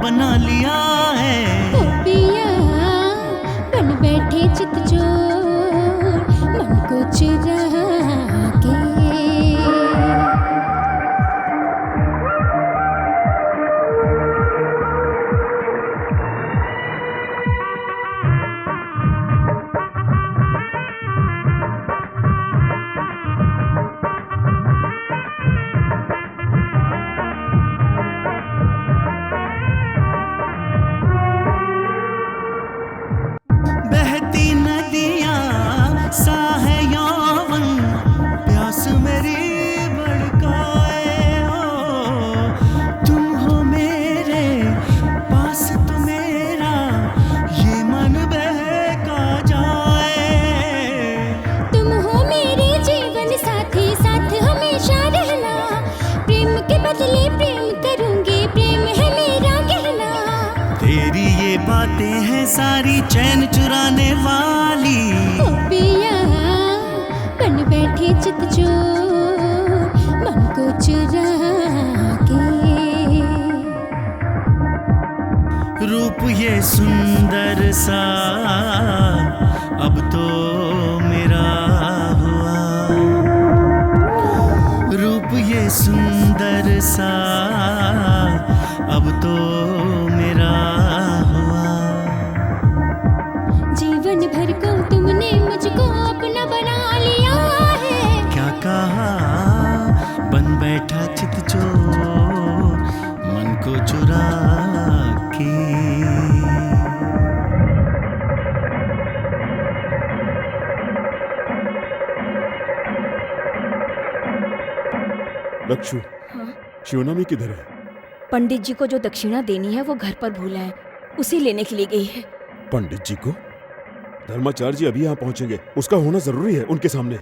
बना लिया है। ओ पिया बन बैठे चित चोर मन को चुरा के। बहती नदियाँ सा है यौवन, प्यास मेरी भड़काए हो। तुम हो मेरे पास तो मेरा ये मन बहका जाए। तुम हो मेरे जीवन साथी, साथ हमेशा रहना। प्रेम के बदले प्रेम करूंगी, प्रेम है मेरा कहना। तेरी ये बातें हैं सारी चैन चुराने वाली। ओ पिया बन बैठे चित चोर मन को चुरा के। रूप ये सुंदर सा अब तो मेरा हुआ। रूप ये सुंदर सा अब तो मेरा हुआ। जीवन भर को तुमने मुझको अपना बना लिया है। क्या कहा बन बैठा चित चोर मन को चुरा के। लक्षु, शिवनामी किधर है? पंडित जी को जो दक्षिणा देनी है वो घर पर भूला है, उसी लेने के लिए गई है। पंडित जी को? धर्माचार्य जी अभी यहाँ पहुंचेंगे, उसका होना जरूरी है उनके सामने।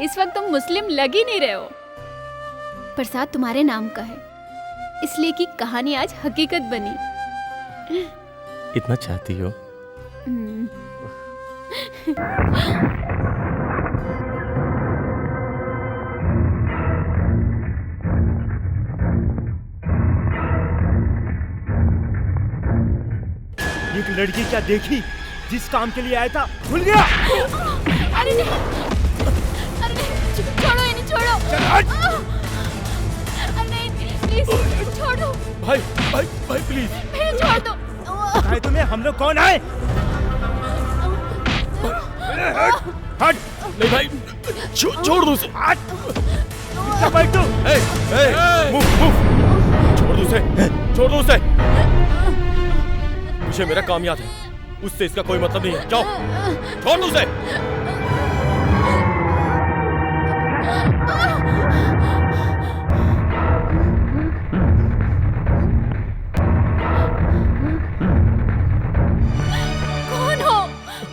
इस वक्त तुम मुस्लिम लग ही नहीं रहे हो। प्रसाद तुम्हारे नाम का है, इसलिए कि कहानी आज हकीकत बनी। इतना चाहती हो? एक लड़की क्या देखी, जिस काम के लिए आया था भूल गया। अरे नहीं, अरे नहीं, छोड़ो इन्हें, छोड़ो। अरे नहीं, प्लीज छोड़ दो। भाई भाई भाई प्लीज फिर छोड़ दो। भाई तुम्हें हम लोग कौन आए? हट। नहीं भाई, छोड़ दो उसे। हट। क्या भाई तू? मूव। छोड़ दो उसे, छोड़ दो उसे। मुझे मेरा काम याद है, उससे इसका कोई मतलब नहीं है। जाओ, छोड़ दो उसे।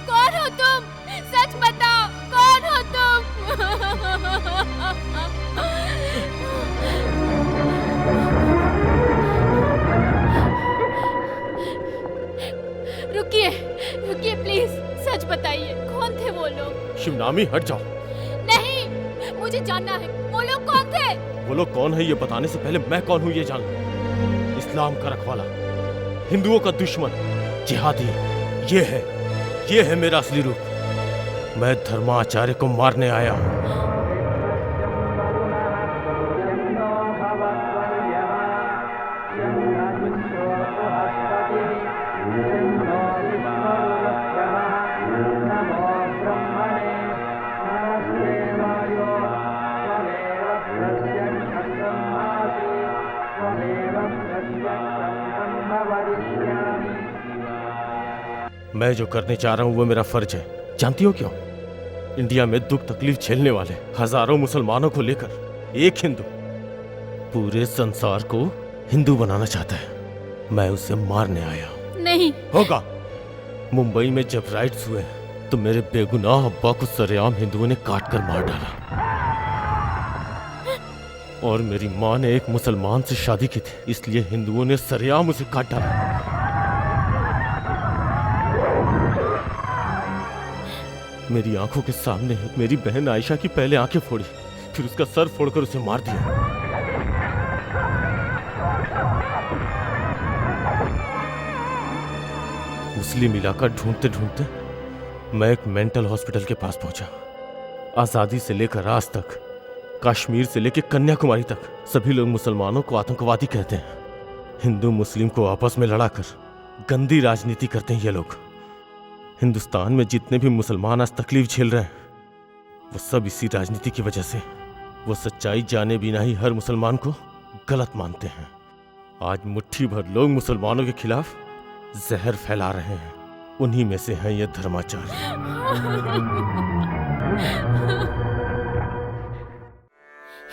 कौन हो तुम? सच बताओ, कौन हो तुम? रुकिए, रुकिए प्लीज, सच बताइए, कौन थे वो लोग? शिवनामी हट जाओ। नहीं, मुझे जानना है, वो लोग कौन थे? वो लोग कौन है ये बताने से पहले मैं कौन हूँ ये जान लो। इस्लाम का रखवाला, हिंदुओं का दुश्मन, जिहादी, ये है मेरा असली रूप। मैं धर्माचार्य को मारने आया हूँ। मैं जो करने चाह रहा हूँ वो मेरा फर्ज है। जानती हो क्यों? इंडिया में दुख तकलीफ झेलने वाले हजारों मुसलमानों को लेकर एक हिंदू पूरे संसार को हिंदू बनाना चाहता है। मैं उसे मारने आया हूँ। नहीं होगा। मुंबई में जब राइट्स हुए तो मेरे बेगुनाह अब्बा को सरेआम हिंदुओं ने काट कर मार डाला, और मेरी माँ ने एक मुसलमान से शादी की थी, इसलिए हिंदुओं ने सरेआम उसे काट डाला। मेरी आंखों के सामने मेरी बहन आयशा की पहले आंखें फोड़ी, फिर उसका सर फोड़कर उसे मार दिया। मुस्लिम इलाका ढूंढते ढूंढते मैं एक मेंटल हॉस्पिटल के पास पहुंचा। आजादी से लेकर आज तक, कश्मीर से लेकर कन्याकुमारी तक सभी लोग मुसलमानों को आतंकवादी कहते हैं। हिंदू मुस्लिम को आपस में लड़ाकर गंदी राजनीति करते हैं ये लोग। हिंदुस्तान में जितने भी मुसलमान आज तकलीफ झेल रहे हैं वो सब इसी राजनीति की वजह से। वो सच्चाई जाने बिना ही हर मुसलमान को गलत मानते हैं। आज मुट्ठी भर लोग मुसलमानों के खिलाफ जहर फैला रहे हैं। उन्हीं में से हैं ये धर्माचार्य।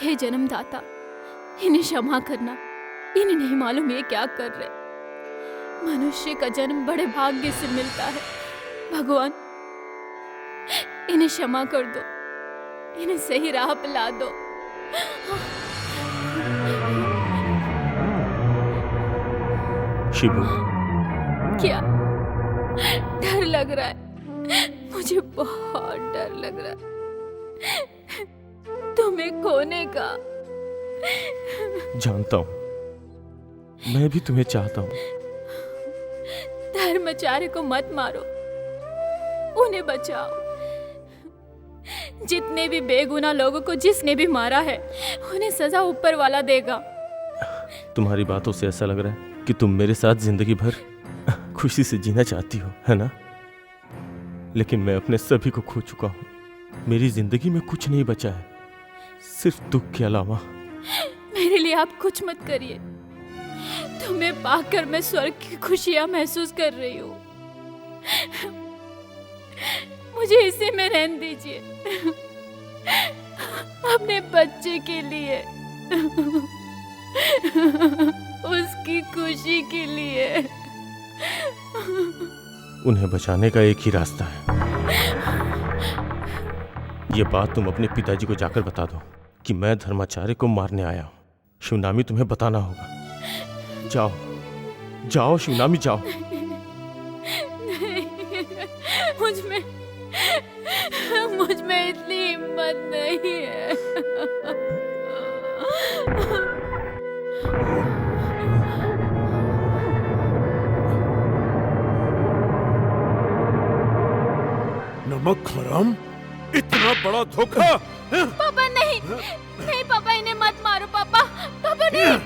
हे जन्मदाता, इन्हें क्षमा करना। इन्हें नहीं मालूम ये क्या कर रहे। मनुष्य का जन्म बड़े भाग्य से मिलता है। भगवान, इन्हें क्षमा कर दो, इन्हें सही राह पे ला दो। शिबू, क्या डर लग रहा है? मुझे बहुत डर लग रहा है तुम्हें खोने का। जानता हूं, मैं भी तुम्हें चाहता हूं। धर्माचार्य को मत मारो, उन्हें बचाओ। जितने भी बेगुनाह लोगों को जिसने भी मारा है उन्हें सजा ऊपर वाला देगा। तुम्हारी बातों से ऐसा लग रहा है कि तुम मेरे साथ जिंदगी भर खुशी से जीना चाहती हो, है ना? लेकिन मैं अपने सभी को खो चुका हूं। मेरी जिंदगी में कुछ नहीं बचा है, सिर्फ दुख के अलावा। मेरे लिए आप कुछ मत करिए। तुम्हें पाकर मैं स्वर्ग की खुशियां महसूस कर रही हूँ। मुझे इसी में रहने दीजिए, अपने बच्चे के लिए, उसकी खुशी के लिए। उन्हें बचाने का एक ही रास्ता है। ये बात तुम अपने पिताजी को जाकर बता दो कि मैं धर्माचार्य को मारने आया हूँ। शिवनामी तुम्हें बताना होगा। जाओ जाओ शिवनामी, जाओ। मुझ में इतनी हिम्मत नहीं है। नमक हराम, इतना बड़ा धोखा। पापा नहीं, नहीं पापा, इन्हें मत मारो पापा। पापा नहीं,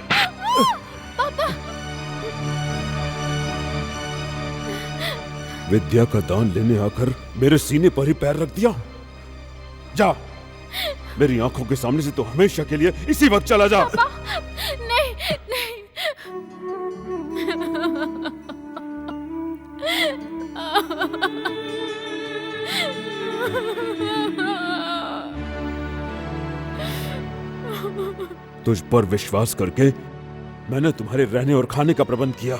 पापा। विद्या का दान लेने आकर मेरे सीने पर ही पैर रख दिया। जा, मेरी आंखों के सामने से तो हमेशा के लिए इसी वक्त चला जा। पापा, नहीं, नहीं। तुझ पर विश्वास करके मैंने तुम्हारे रहने और खाने का प्रबंध किया।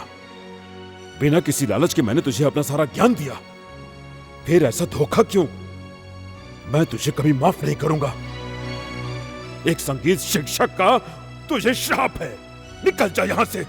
बिना किसी लालच के मैंने तुझे अपना सारा ज्ञान दिया। फिर ऐसा धोखा क्यों? मैं तुझे कभी माफ नहीं करूंगा। एक संगीत शिक्षक का तुझे श्राप है। निकल जा यहां से।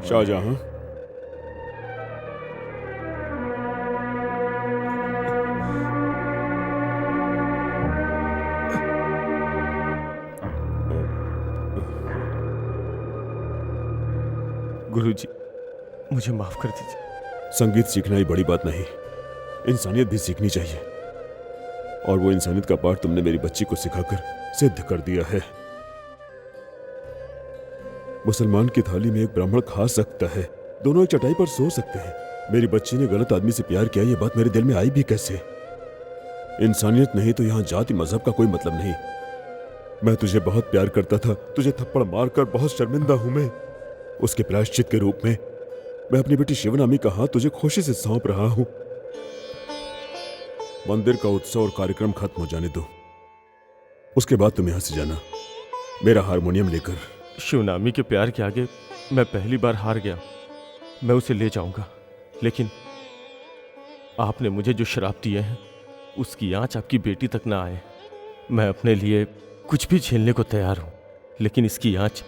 शाहजहां, गुरुजी, मुझे माफ कर दीजिए। संगीत सीखना ही बड़ी बात नहीं, इंसानियत भी सीखनी चाहिए। और वो इंसानियत का पाठ तुमने मेरी बच्ची को सिखाकर सिद्ध कर दिया है। मुसलमान की थाली में एक ब्राह्मण खा सकता है, दोनों एक चटाई पर सो सकते हैं। मेरी बच्ची ने गलत आदमी से प्यार किया, ये बात मेरे दिल में आई भी कैसे? इंसानियत नहीं तो यहाँ जाति मजहब का कोई मतलब नहीं। मैं तुझे बहुत प्यार करता था, तुझे थप्पड़ मारकर बहुत शर्मिंदा हूं मैं। उसके प्रायश्चित के रूप में मैं अपनी बेटी शिवनामी का हाथ तुझे खुशी से सौंप रहा हूं। मंदिर का उत्सव और कार्यक्रम खत्म हो जाने दो, उसके बाद तुम यहां से जाना मेरा हारमोनियम लेकर। शिवनामी के प्यार के आगे मैं पहली बार हार गया। मैं उसे ले जाऊंगा, लेकिन आपने मुझे जो श्राप दिए हैं उसकी आंच आपकी बेटी तक ना आए। मैं अपने लिए कुछ भी झेलने को तैयार हूं, लेकिन इसकी आंच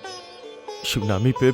शिवनामी पे।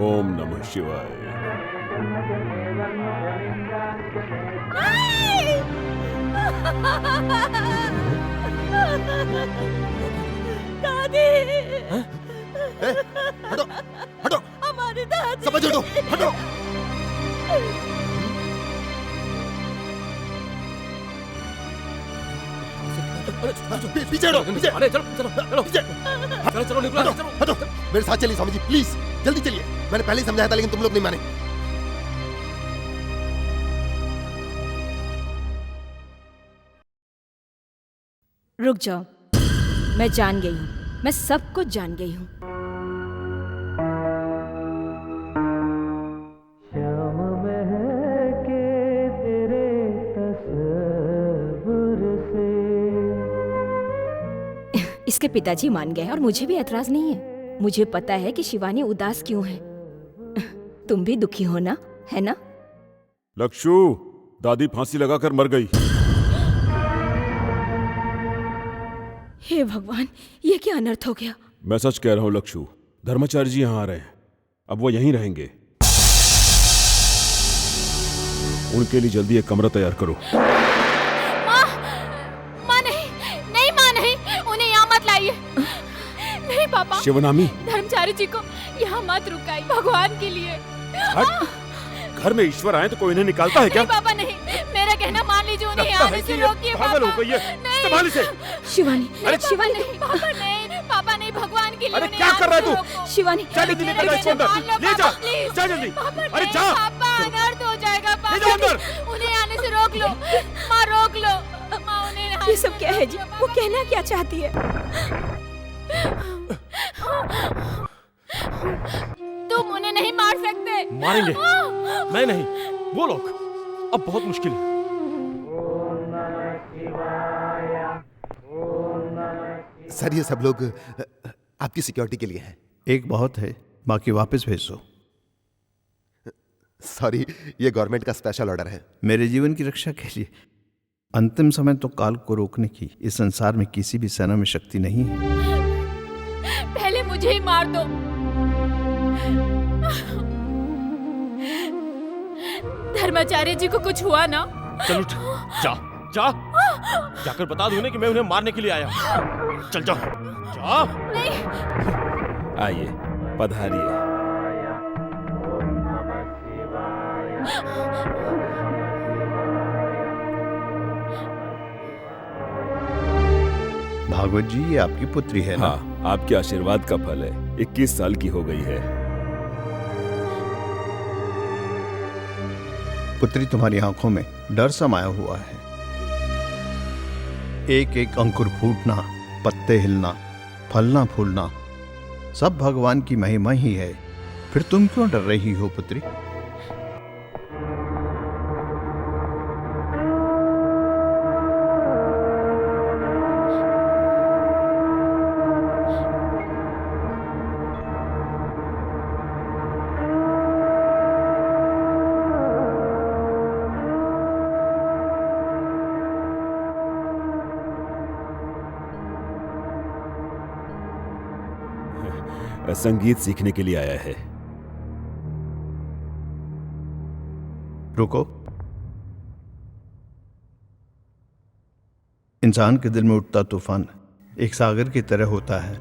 ओम नमः शिवाय। दादी, हटो हटो, हमारी दादी। समझ हटो हटो। पीछे हटो, पीछे। अरे चलो चलो चलो चलो चलो निकलो, चलो हटो, मेरे साथ चलिए स्वामी जी, प्लीज जल्दी चलिए। मैंने पहले ही समझाया था लेकिन तुम लोग नहीं माने। रुक जाओ, मैं जान गई हूँ, मैं सब कुछ जान गई हूँ। श्याम महके तेरे तस्वीर से। इसके पिताजी मान गए और मुझे भी ऐतराज नहीं है। मुझे पता है कि शिवानी उदास क्यों है। तुम भी दुखी हो ना, है ना? लक्षु, दादी फांसी लगाकर मर गई। हे भगवान, ये क्या अनर्थ हो गया। मैं सच कह रहा हूं लक्षु, धर्माचार्य जी यहाँ आ रहे हैं, अब वो यहीं रहेंगे। उनके लिए जल्दी एक कमरा तैयार करो। माँ नहीं, नहीं माँ नहीं, उन्हें यहाँ मत लाइए। नहीं पापा, शिवनामी, धर्मचारी जी को यहाँ मत रुकाइए, भगवान के लिए। घर में ईश्वर आए तो कोई इन्हें निकालता है क्या? नहीं पापा नहीं, मेरा कहना मान लीजिए, उन्हें यहाँ आने से रोकिए पापा। पागल हो गई है, संभाल इसे। शिवानी, अरे शिवानी नहीं, पापा नहीं, पापा नहीं, भगवान के लिए। अरे क्या कर रहा है तू? शिवानी, जा जल्दी लेकर जा इसको अंदर, ले जा, जा जल्दी। अरे जा, पापा अनर्थ हो जाएगा ले जाओ पापा, अंदर। उन्हें आने से रोक लो, माँ रोक लो, माँ उन्हें। ये सब क्या है जी? वो कहना क्या चाहती है? तुम उन्हें नहीं मार सकते। मारेंगे, मैं नहीं, वो लोग। अब बहुत मुश्किल है। सर ये सब लोग आपकी सिक्योरिटी के लिए हैं। एक बहुत है, बाकी वापस भेज दो। सॉरी, ये गवर्नमेंट का स्पेशल ऑर्डर है। मेरे जीवन की रक्षा के लिए। अंतिम समय तो काल को रोकने की इस संसार में किसी भी सेना में शक्ति नहीं है। पहले मुझे ही मार दो। धर्माचार्य जी को कुछ हुआ ना? चल उठ, जा जा, जाकर बता दो उन्हें कि मैं उन्हें मारने के लिए आया हूं। चल जाओ, जा। नहीं। आइए, पधारिए। भागवत जी, ये आपकी पुत्री है ना? हाँ, आपके आशीर्वाद का फल है। 21 साल की हो गई है। पुत्री, तुम्हारी आंखों में डर समाया हुआ है। एक एक अंकुर फूटना, पत्ते हिलना, फलना फूलना, सब भगवान की महिमा ही है। फिर तुम क्यों डर रही हो पुत्री? वह संगीत सीखने के लिए आया है। रुको। इंसान के दिल में उठता तूफान एक सागर की तरह होता है।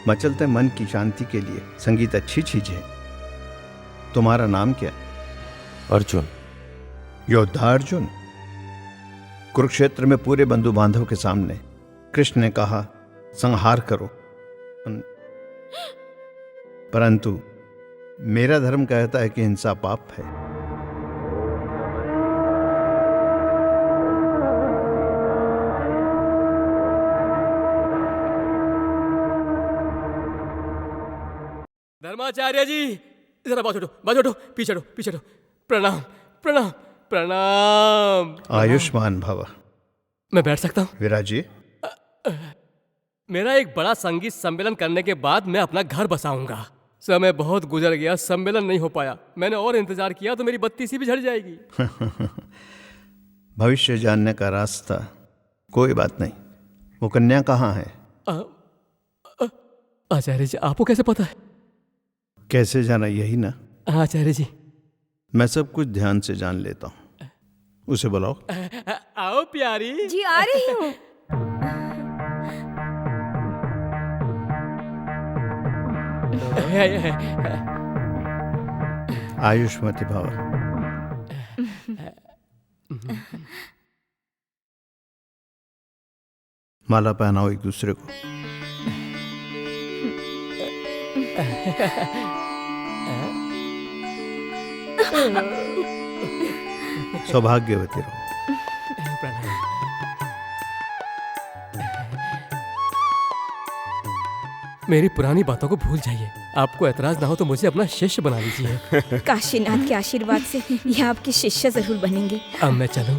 मचलते मन की शांति के लिए संगीत अच्छी चीज है। तुम्हारा नाम क्या? अर्जुन। योद्धा अर्जुन। कुरुक्षेत्र में पूरे बंधु बांधव के सामने कृष्ण ने कहा संहार करो, परंतु मेरा धर्म कहता है कि हिंसा पाप है। धर्माचार्य जी जरा बाजू हटो, पीछे हटो। प्रणाम प्रणाम प्रणाम। आयुष्मान भव। मैं बैठ सकता हूँ? विराज जी, मेरा एक बड़ा संगीत सम्मेलन करने के बाद मैं अपना घर बसाऊंगा। समय बहुत गुजर गया, सम्मेलन नहीं हो पाया। मैंने और इंतजार किया तो मेरी बत्ती सी भी झड़ जाएगी। भविष्य जानने का रास्ता। कोई बात नहीं। वो कन्या कहाँ है? आचार्य जी आपको कैसे पता है? कैसे जाना, यही ना? आचार्य जी मैं सब कुछ ध्यान से जान लेता हूँ। उसे बुलाओ। आओ प्यारी जी आ रही हूँ। आयुष्मती भव। माला पहनाओ एक दूसरे को। सौभाग्यवती रहो। मेरी पुरानी बातों को भूल जाइए। आपको एतराज ना हो तो मुझे अपना शिष्य बना लीजिए। काशीनाथ के आशीर्वाद से ये आपके शिष्य जरूर बनेंगे। अब मैं चलूं?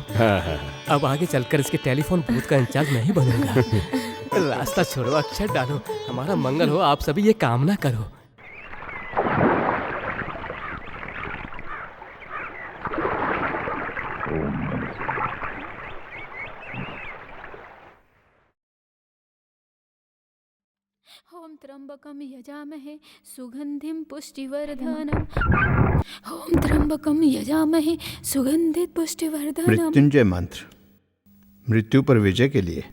अब आगे चलकर इसके टेलीफोन बूथ का इंचार्ज मैं ही बनूंगा। रास्ता छोड़ो, अक्षर डालो, हमारा मंगल हो, आप सभी ये कामना करो। ओम त्र्यंबकम यजामहे सुगंधिम पुष्टिवर्धनम। ओम त्र्यंबकम यजामहे सुगंधित पुष्टिवर्धनम। मृत्युंजय मंत्र मृत्यु पर विजय के लिए।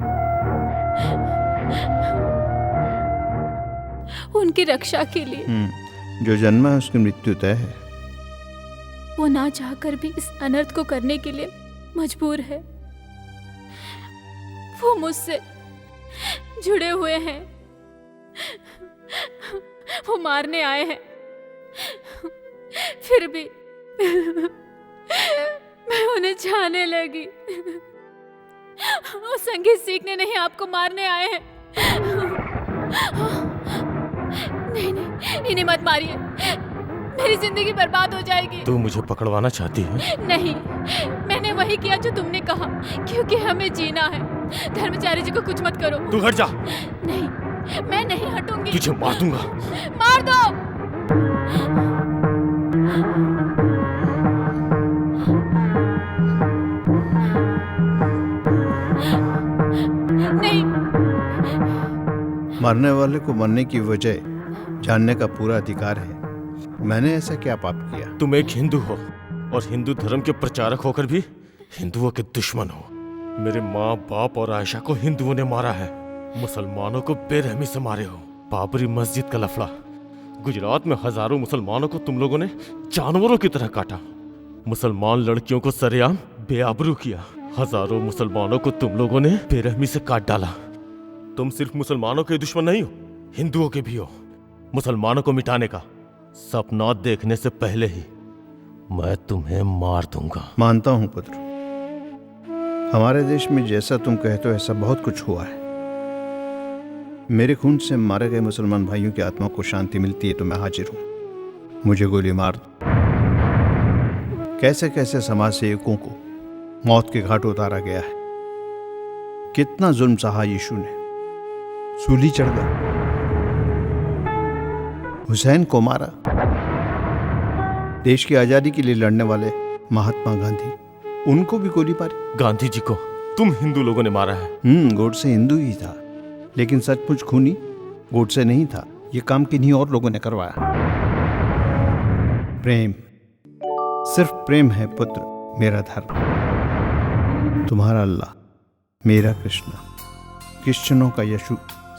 उनकी रक्षा के लिए। जो जन्मा है उसकी मृत्यु तय है। वो ना चाहकर भी इस अनर्थ को करने के लिए मजबूर है। वो मुझसे जुड़े हुए हैं। वो मारने आए हैं, फिर भी मैं उन्हें चाहने लगी। वो संगीत सीखने नहीं, आपको मारने आए हैं। नहीं, इन्हें मत मारिए, मेरी जिंदगी बर्बाद हो जाएगी। तू मुझे पकड़वाना चाहती है? नहीं, मैंने वही किया जो तुमने कहा, क्योंकि हमें जीना है। धर्माचार्य जी को कुछ मत करो। तू हट जा। नहीं, मैं नहीं हटूंगी। तुझे मार दूंगा। मार दो। नहीं। मरने वाले को मरने की वजह जानने का पूरा अधिकार है। मैंने ऐसा क्या पाप किया? तुम एक हिंदू हो और हिंदू धर्म के प्रचारक होकर भी हिंदुओं के दुश्मन हो। मेरे माँ बाप और आयशा को हिंदुओं ने मारा है। मुसलमानों को बेरहमी से मारे हो। बाबरी मस्जिद का लफड़ा, गुजरात में हजारों मुसलमानों को तुम लोगों ने जानवरों की तरह काटा। मुसलमान लड़कियों को सरेआम बेआबरू किया। हजारों मुसलमानों को तुम लोगों ने बेरहमी से काट डाला। तुम सिर्फ मुसलमानों के दुश्मन नहीं हो, हिंदुओं के भी हो। मुसलमानों को मिटाने का सपना देखने से पहले ही मैं तुम्हें मार दूंगा। मानता हूं पुत्र, हमारे देश में जैसा तुम कहते हो ऐसा बहुत कुछ हुआ है। मेरे खून से मारे गए मुसलमान भाइयों की आत्मा को शांति मिलती है तो मैं हाजिर हूं। मुझे गोली मार दो। कैसे कैसे समाज सेवकों को मौत के घाट उतारा गया है। कितना जुल्म सहा यीशु ने। सूली चढ़ गया, हुसैन को मारा। देश की आजादी के लिए लड़ने वाले महात्मा गांधी, उनको भी गोली मारी। गांधी जी को तुम हिंदू लोगों ने मारा है। गोडसे हिंदू ही था, लेकिन सचमुच खूनी गोडसे नहीं था। ये काम किन्हीं और लोगों ने करवाया। प्रेम, सिर्फ प्रेम है पुत्र मेरा धर्म। तुम्हारा अल्लाह, मेरा कृष्ण, क्रिश्चियनों का यीशु,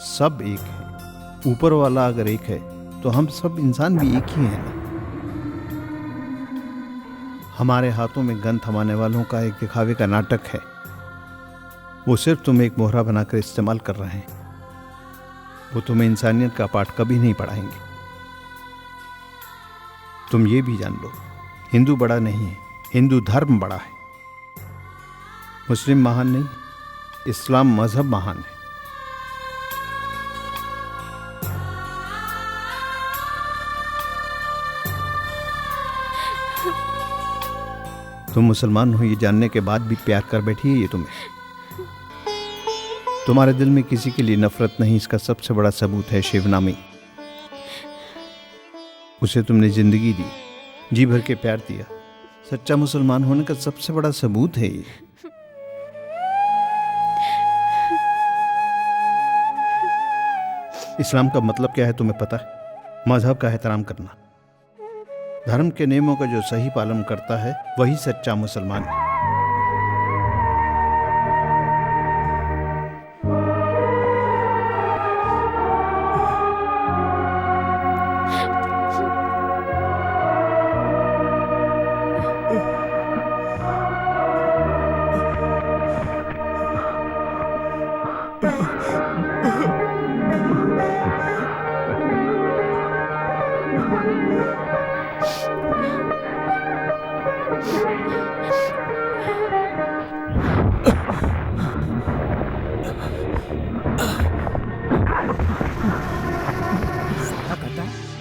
सब एक है। ऊपर वाला अगर एक है तो हम सब इंसान भी एक ही हैं ना। हमारे हाथों में गन थमाने वालों का एक दिखावे का नाटक है। वो सिर्फ तुम्हें एक मोहरा बनाकर इस्तेमाल कर रहे हैं। वो तुम्हें इंसानियत का पाठ कभी नहीं पढ़ाएंगे। तुम ये भी जान लो, हिंदू बड़ा नहीं है, हिंदू धर्म बड़ा है। मुस्लिम महान नहीं, इस्लाम मजहब महान है। तुम मुसलमान हो ये जानने के बाद भी प्यार कर बैठी है ये तुम्हें। तुम्हारे दिल में किसी के लिए नफरत नहीं, इसका सबसे बड़ा सबूत है शिवनामी। उसे तुमने जिंदगी दी, जी भर के प्यार दिया। सच्चा मुसलमान होने का सबसे बड़ा सबूत है ये। इस्लाम का मतलब क्या है तुम्हें पता है? मजहब का एहतराम करना। धर्म के नियमों का जो सही पालन करता है वही सच्चा मुसलमान है।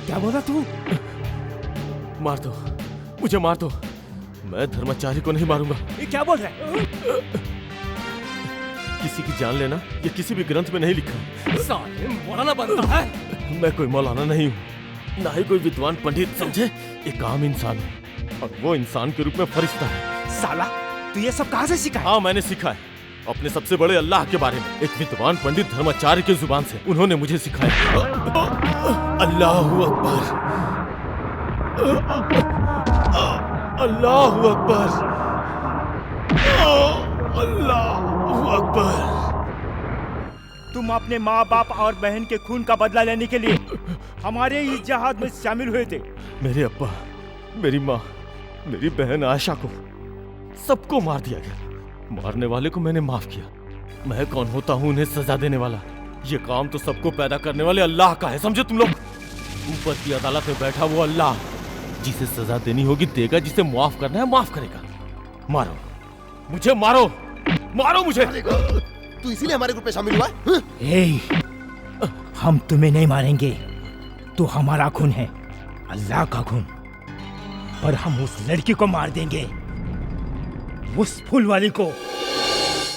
क्या बोला तू? मार दो, मुझे मार दो। मैं धर्माचार्य को नहीं मारूंगा। ये क्या बोल रहा है? किसी की जान लेना ये किसी भी ग्रंथ में नहीं लिखा। साले मौलाना बनता है। मैं कोई मौलाना नहीं हूँ, ना ही कोई विद्वान पंडित, समझे? एक आम इंसान हूँ और वो इंसान के रूप में फरिश्ता है। साला तू ये सब कहाँ से सीखा? हाँ, मैंने सीखा है अपने सबसे बड़े अल्लाह के बारे में। एक विद्वान पंडित धर्माचार्य की जुबान से उन्होंने मुझे सिखाया। अल्लाहु अकबर, अल्लाहु अकबर, अल्लाहु अकबर। तुम अपने माँ बाप और बहन के खून का बदला लेने के लिए हमारे इस जहाद में शामिल हुए थे। मेरे अब्बा, मेरी माँ, मेरी बहन आयशा को सबको मार दिया गया। मारने वाले को मैंने माफ किया। मैं कौन होता हूँ उन्हें सजा देने वाला? ये काम तो सबको पैदा करने वाले अल्लाह का है, समझे तुम लोग? ऊपर की अदालत में बैठा वो अल्लाह, जिसे सजा देनी होगी देगा, जिसे माफ करना है माफ करेगा। मारो मुझे, मारो, मारो मुझे। तू इसीलिए हमारे ग्रुप में शामिल हुआ है? हम तुम्हें नहीं मारेंगे, तो हमारा खून है, अल्लाह का खून। पर हम उस लड़की को मार देंगे, उस फूल वाली को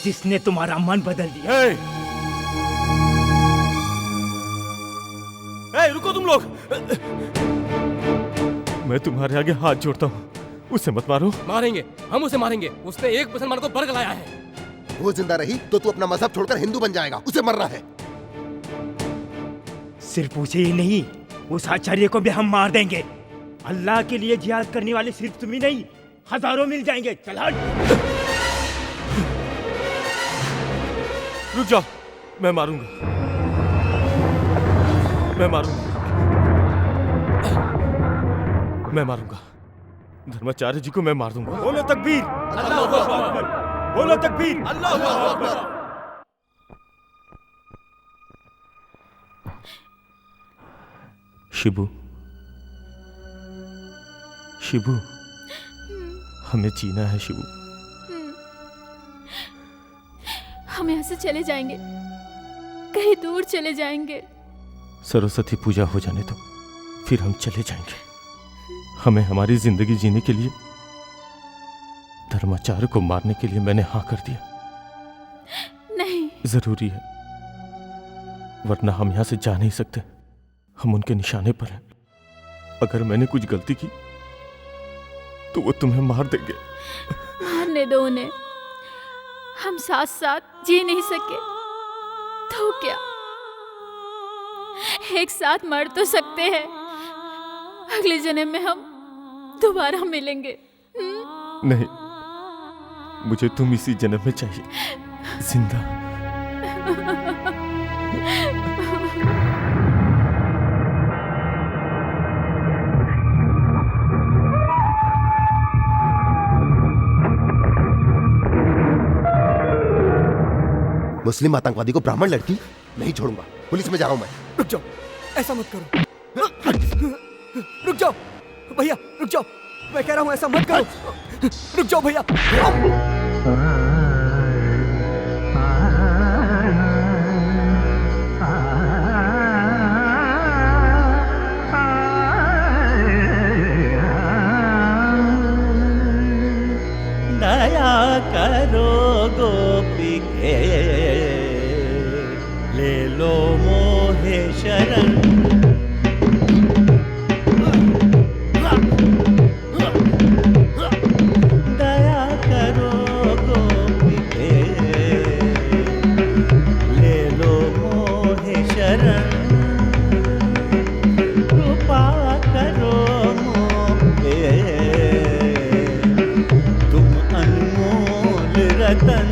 जिसने तुम्हारा मन बदल दिया। रुको तुम लोग, मैं तुम्हारे आगे हाथ जोड़ता हूँ, उसे मत मारो। मारेंगे, हम उसे मारेंगे। उसने एक मुसलमान को बर्ग लाया है। वो जिंदा रही तो तू अपना मजहब छोड़कर हिंदू बन जाएगा। उसे मरना है। सिर्फ उसे ही नहीं, उस आचार्य को भी हम मार देंगे। अल्लाह के लिए जिहाद करने वाले सिर्फ तुम ही नहीं, हजारों मिल जाएंगे। चल हट। रुक जाओ, मैं मारूंगा, मैं मारूंगा, मैं मारूंगा। धर्माचार्य जी को मैं मार दूंगा। बोलो तकबीर, अल्लाहू अकबर, बोलो तकबीर, अल्लाहू अकबर। शिबू, शिबू, हमें जीना है शिबू। हम यहाँ से चले जाएंगे, कहीं दूर चले जाएंगे। सरस्वती पूजा हो जाने दो, फिर हम चले जाएंगे। हमें हमारी जिंदगी जीने के लिए, धर्माचार्य को मारने के लिए मैंने हाँ कर दिया। नहीं, जरूरी है, वरना हम यहाँ से जा नहीं सकते। हम उनके निशाने पर हैं। अगर मैंने कुछ गलती की तो वो तुम्हें मार देंगे। मारने दो उन्हें, हम साथ साथ जी नहीं सके तो क्या? एक साथ मर तो सकते हैं, अगले जन्म में हम दोबारा मिलेंगे। नहीं, मुझे तुम इसी जन्म में चाहिए, जिंदा। मुस्लिम आतंकवादी को ब्राह्मण लड़की नहीं छोड़ूंगा। पुलिस में जा रहा हूं मैं। रुक जाओ, ऐसा मत करो। रुक जाओ भैया, रुक जाओ, मैं कह रहा हूं ऐसा मत करो। रुक जाओ भैया। दया करो गोपी के, ले लो मोहे शरण। दया करो गोपी के, ले लो मोहे शरण। कृपा करो मोहे, रतन।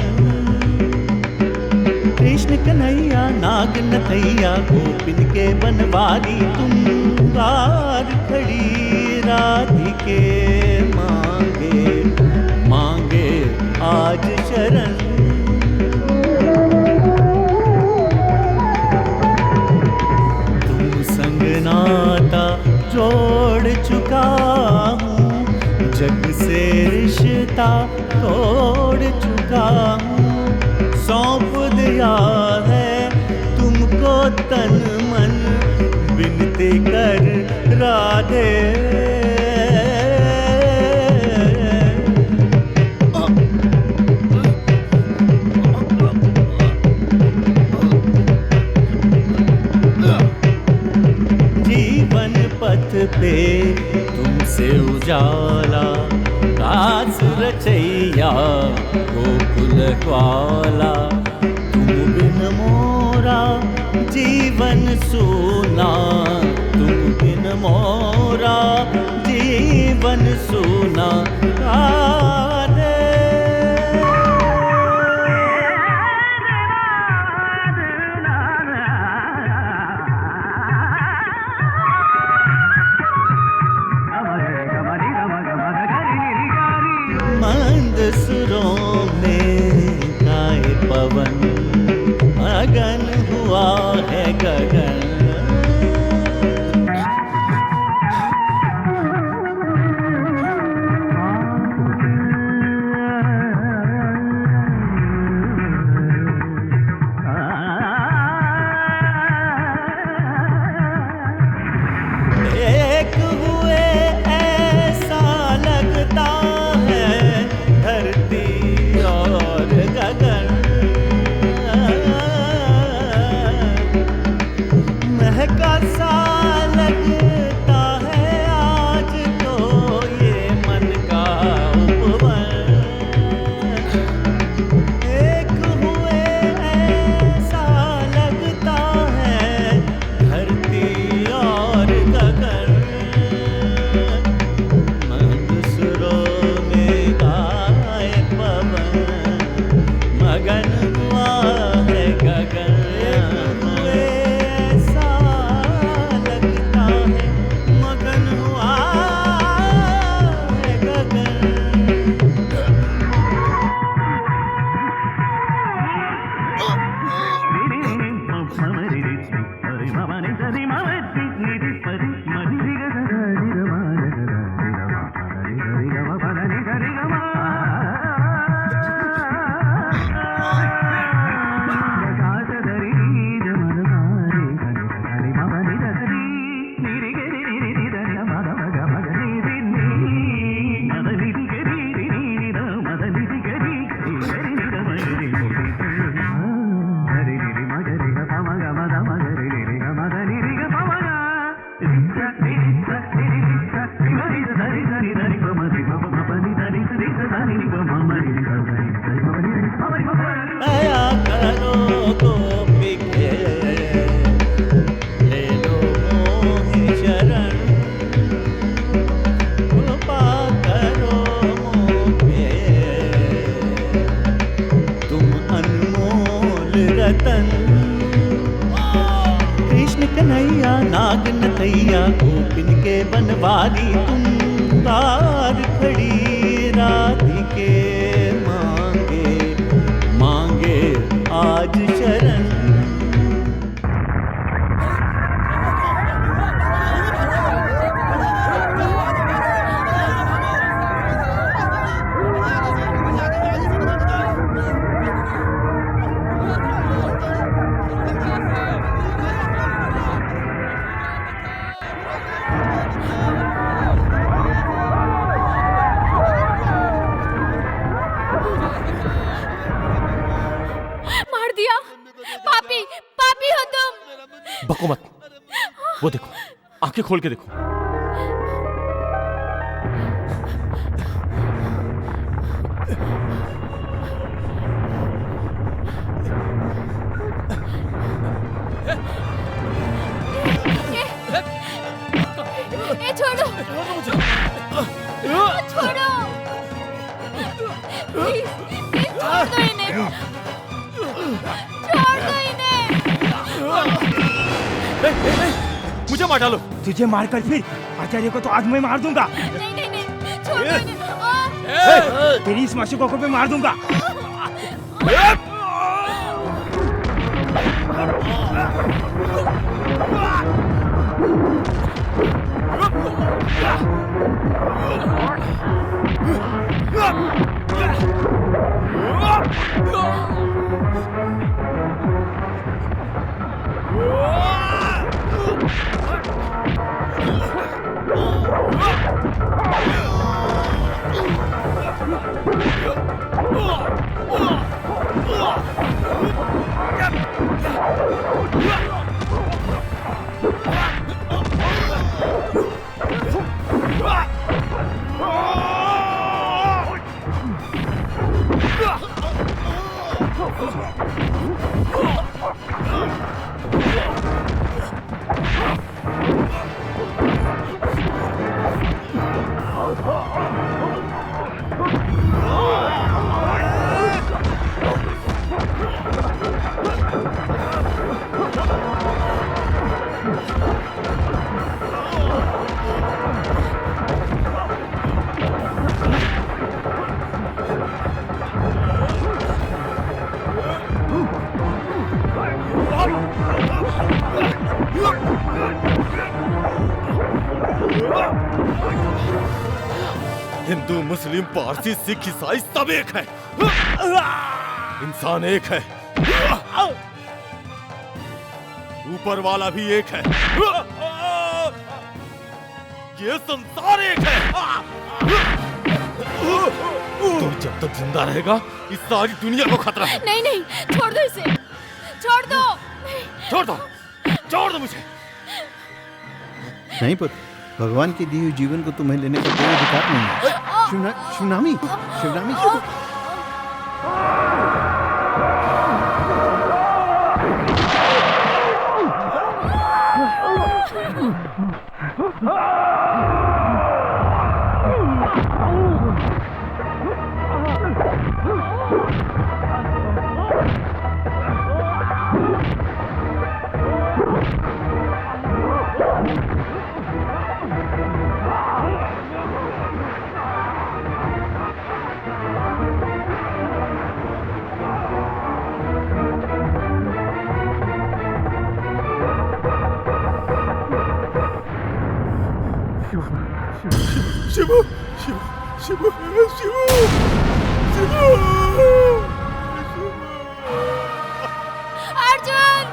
कृष्ण कन्हैया नाग नथैया, गोपिन के बनवारी तुम। द्वार खड़ी राधिके मांगे, मांगे आज शरण। तुम संग नाता जोड़ चुका हूँ, जग से रिश्ता तोड़ चुका हूँ। सौंप दिया है तुमको तन मन, विनती कर राधे। जीवन पथ पे तुमसे उजाला, दास रचैया गोकुल ग्वाला। तुम बिन मोरा जीवन सूना, तुम बिन मोरा जीवन सूना। राधे मंद सुरों में गाए पवन, मगन हुआ है गगन। एक हुए ऐसा लगता है धरती और गगन। महका सा लगता है आज तो ये मन का उपवन। एक हुए ऐसा लगता है धरती और गगन। मंद सुरों में गाए पवन, मगन हुआ है गगन। ऐसा लगता है मगन हुआ है गगन। दया करो गोपी के, ले लो कैया गोपिन के बनवारी तुम तार खड़ी राधिके मांगे मांगे आज शरण। मार दिया। पापी पापी हो तुम। बको मत, वो देखो, आंखें खोल के देखो। ए छोड़ो मुझे, छोड़ो प्लीज, छोड़ दो इन्हें, छोड़ दो इन्हें। मुझे मार डालो। तुझे मारकर फिर आचार्य को तो आज मैं मार दूंगा। नहीं नहीं नहीं, छोड़ दो इन्हें। तेरी इस मासूकों को मैं मार दूंगा। हिंदू मुस्लिम पारसी सिख ईसाई सब एक है, इंसान एक है, ऊपर वाला भी एक है, ये संसार एक है। तो जब तक जिंदा रहेगा इस सारी दुनिया को खतरा है। नहीं नहीं, छोड़ दो इसे, छोड़ दो। छोड़ दो, छोड़ दो मुझे। नहीं पुत्र, भगवान के दिए हुए जीवन को तुम्हें लेने का कोई अधिकार नहीं है। शिवनामी, शिवनामी। शिवू, शिवू, शिवू, शिवू, शिवू। अर्जुन,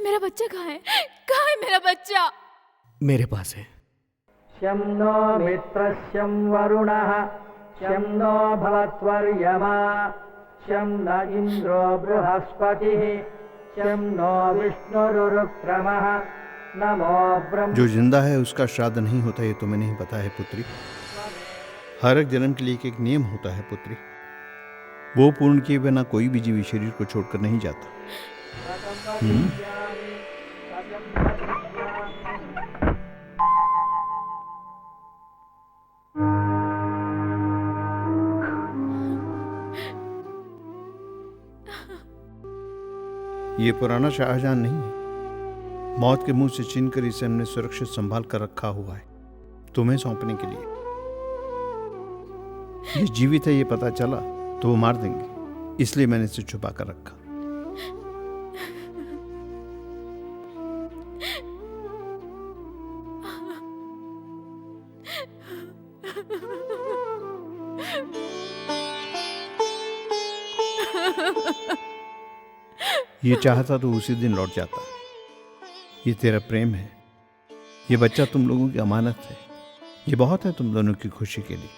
मेरा बच्चा कहाँ है? कहाँ है मेरा बच्चा? मेरे पास है। शं नो मित्रस्यं वरुणः शं नो भवत्वर्यमा शं न इन्द्रो बृहस्पतिः शं नो विष्णुरुक्रमः नमो ब्रह्म। जो जिंदा है उसका श्राद्ध नहीं होता, ये तुम्हें नहीं पता है पुत्री। हर एक जन्म के लिए एक नियम होता है पुत्री, वो पूर्ण किए बिना कोई भी जीवी शरीर को छोड़कर नहीं जाता। ये पुराना शाहजहां नहीं है। मौत के मुंह से छीनकर इसे हमने सुरक्षित संभाल कर रखा हुआ है तुम्हें सौंपने के लिए। ये जीवित है ये पता चला तो वो मार देंगे, इसलिए मैंने इसे छुपा कर रखा। ये चाहता तो उसी दिन लौट जाता। ये तेरा प्रेम है, ये बच्चा तुम लोगों की अमानत है, ये बहुत है तुम दोनों की खुशी के लिए।